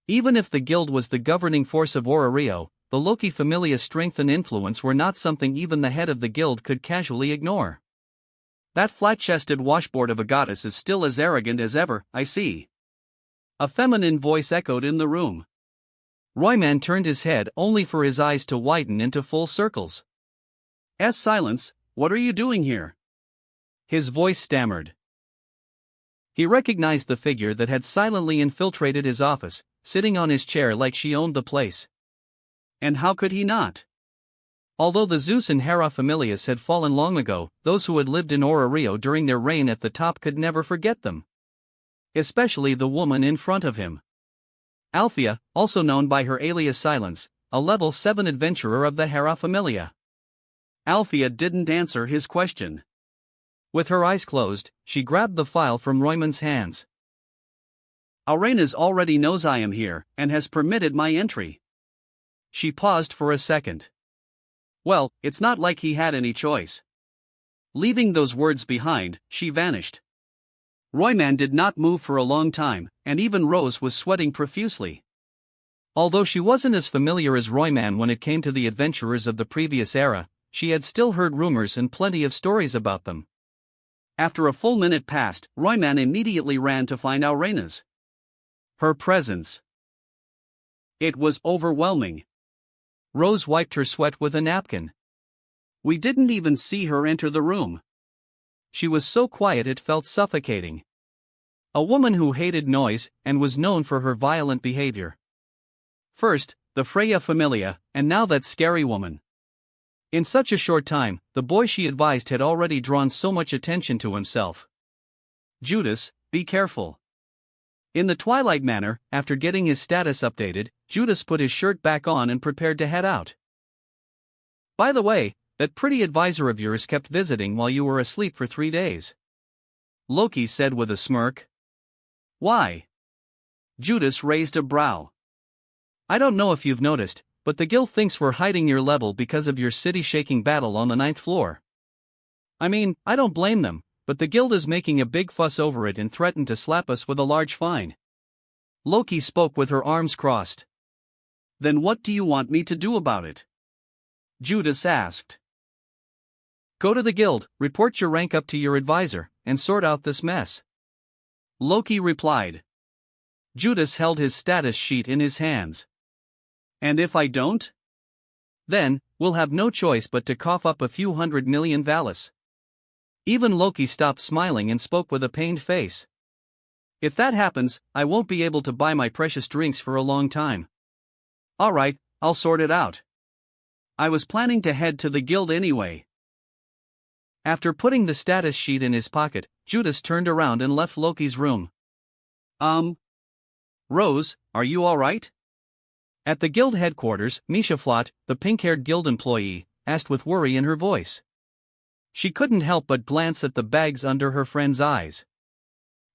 Even if the guild was the governing force of Orario, the Loki Familia's strength and influence were not something even the head of the guild could casually ignore. That flat-chested washboard of a goddess is still as arrogant as ever, I see. A feminine voice echoed in the room. Royman turned his head only for his eyes to widen into full circles. Silence, what are you doing here? His voice stammered. He recognized the figure that had silently infiltrated his office, sitting on his chair like she owned the place. And how could he not? Although the Zeus and Hera familias had fallen long ago, those who had lived in Orario during their reign at the top could never forget them. Especially the woman in front of him. Althea, also known by her alias Silence, a level 7 adventurer of the Hera familia. Althea didn't answer his question. With her eyes closed, she grabbed the file from Royman's hands. Arenas already knows I am here, and has permitted my entry. She paused for a second. Well, it's not like he had any choice. Leaving those words behind, she vanished. Royman did not move for a long time, and even Rose was sweating profusely. Although she wasn't as familiar as Royman when it came to the adventurers of the previous era, she had still heard rumors and plenty of stories about them. After a full minute passed, Royman immediately ran to find Arenas. Her presence. It was overwhelming. Rose wiped her sweat with a napkin. We didn't even see her enter the room. She was so quiet it felt suffocating. A woman who hated noise, and was known for her violent behavior. First, the Freya Familia, and now that scary woman. In such a short time, the boy she advised had already drawn so much attention to himself. Judas, be careful. In the Twilight Manor, after getting his status updated, Judas put his shirt back on and prepared to head out. By the way, that pretty advisor of yours kept visiting while you were asleep for 3 days. Loki said with a smirk. Why? Judas raised a brow. I don't know if you've noticed, but the guild thinks we're hiding your level because of your city-shaking battle on the 9th floor. I mean, I don't blame them, but the guild is making a big fuss over it and threatened to slap us with a large fine. Loki spoke with her arms crossed. Then what do you want me to do about it? Judas asked. Go to the guild, report your rank up to your advisor, and sort out this mess. Loki replied. Judas held his status sheet in his hands. And if I don't? Then, we'll have no choice but to cough up a few 100 million Valis. Even Loki stopped smiling and spoke with a pained face. If that happens, I won't be able to buy my precious drinks for a long time. Alright, I'll sort it out. I was planning to head to the guild anyway. After putting the status sheet in his pocket, Judas turned around and left Loki's room. Rose, are you alright? At the guild headquarters, Misha Flott, the pink-haired guild employee, asked with worry in her voice. She couldn't help but glance at the bags under her friend's eyes.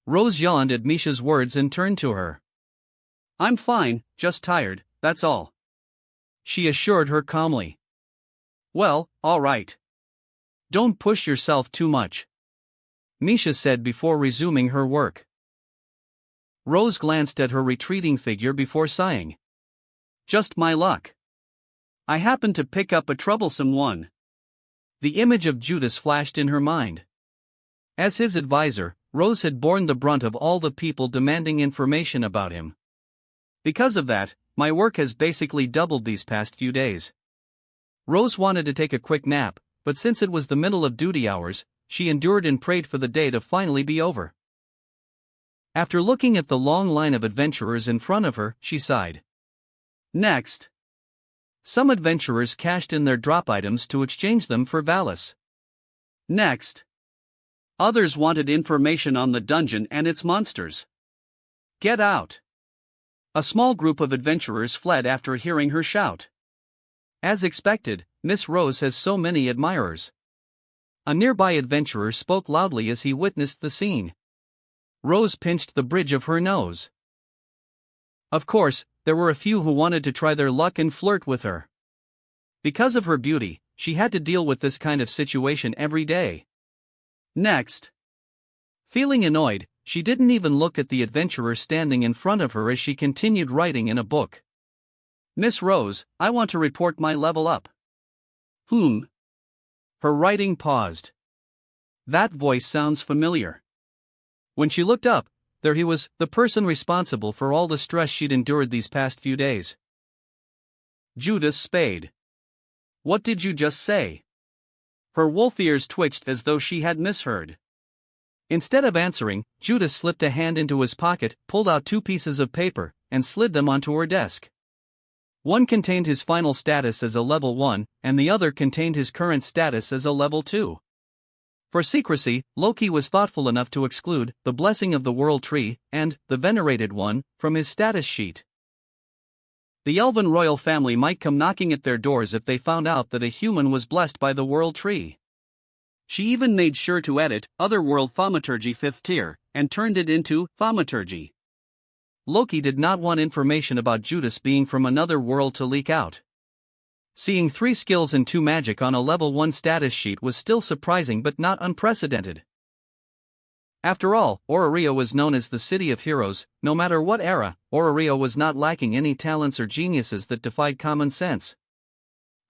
Rose yawned at Misha's words and turned to her. I'm fine, just tired, that's all. She assured her calmly. Well, alright. Don't push yourself too much, Misha said before resuming her work. Rose glanced at her retreating figure before sighing. Just my luck. I happened to pick up a troublesome one. The image of Judas flashed in her mind. As his advisor, Rose had borne the brunt of all the people demanding information about him. Because of that, my work has basically doubled these past few days. Rose wanted to take a quick nap, but since it was the middle of duty hours, she endured and prayed for the day to finally be over. After looking at the long line of adventurers in front of her, she sighed. Next. Some adventurers cashed in their drop items to exchange them for Valis. Next. Others wanted information on the dungeon and its monsters. Get out. A small group of adventurers fled after hearing her shout. As expected, Miss Rose has so many admirers. A nearby adventurer spoke loudly as he witnessed the scene. Rose pinched the bridge of her nose. Of course, there were a few who wanted to try their luck and flirt with her. Because of her beauty, she had to deal with this kind of situation every day. Next. Feeling annoyed, she didn't even look at the adventurer standing in front of her as she continued writing in a book. Miss Rose, I want to report my level up. Her writing paused. That voice sounds familiar. When she looked up, there he was, the person responsible for all the stress she'd endured these past few days. Judas Spade. What did you just say? Her wolf ears twitched as though she had misheard. Instead of answering, Judas slipped a hand into his pocket, pulled out 2 pieces of paper, and slid them onto her desk. One contained his final status as a level 1, and the other contained his current status as a level 2. For secrecy, Loki was thoughtful enough to exclude the Blessing of the World Tree and the Venerated one from his status sheet. The elven royal family might come knocking at their doors if they found out that a human was blessed by the World Tree. She even made sure to edit Otherworld Thaumaturgy 5th tier and turned it into Thaumaturgy. Loki did not want information about Judas being from another world to leak out. Seeing 3 skills and 2 magic on a level 1 status sheet was still surprising but not unprecedented. After all, Oraria was known as the City of Heroes. No matter what era, Oraria was not lacking any talents or geniuses that defied common sense.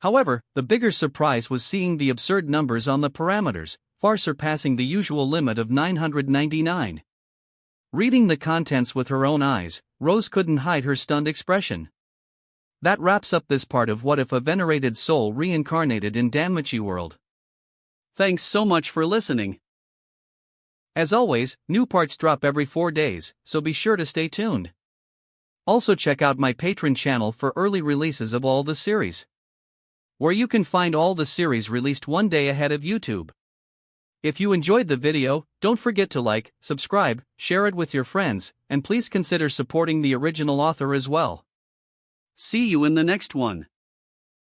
However, the bigger surprise was seeing the absurd numbers on the parameters, far surpassing the usual limit of 999. Reading the contents with her own eyes, Rose couldn't hide her stunned expression. That wraps up this part of What If a Venerated Soul Reincarnated in Danmachi World. Thanks so much for listening. As always, new parts drop every 4 days, so be sure to stay tuned. Also check out my Patreon channel for early releases of all the series, where you can find all the series released 1 day ahead of YouTube. If you enjoyed the video, don't forget to like, subscribe, share it with your friends, and please consider supporting the original author as well. See you in the next one.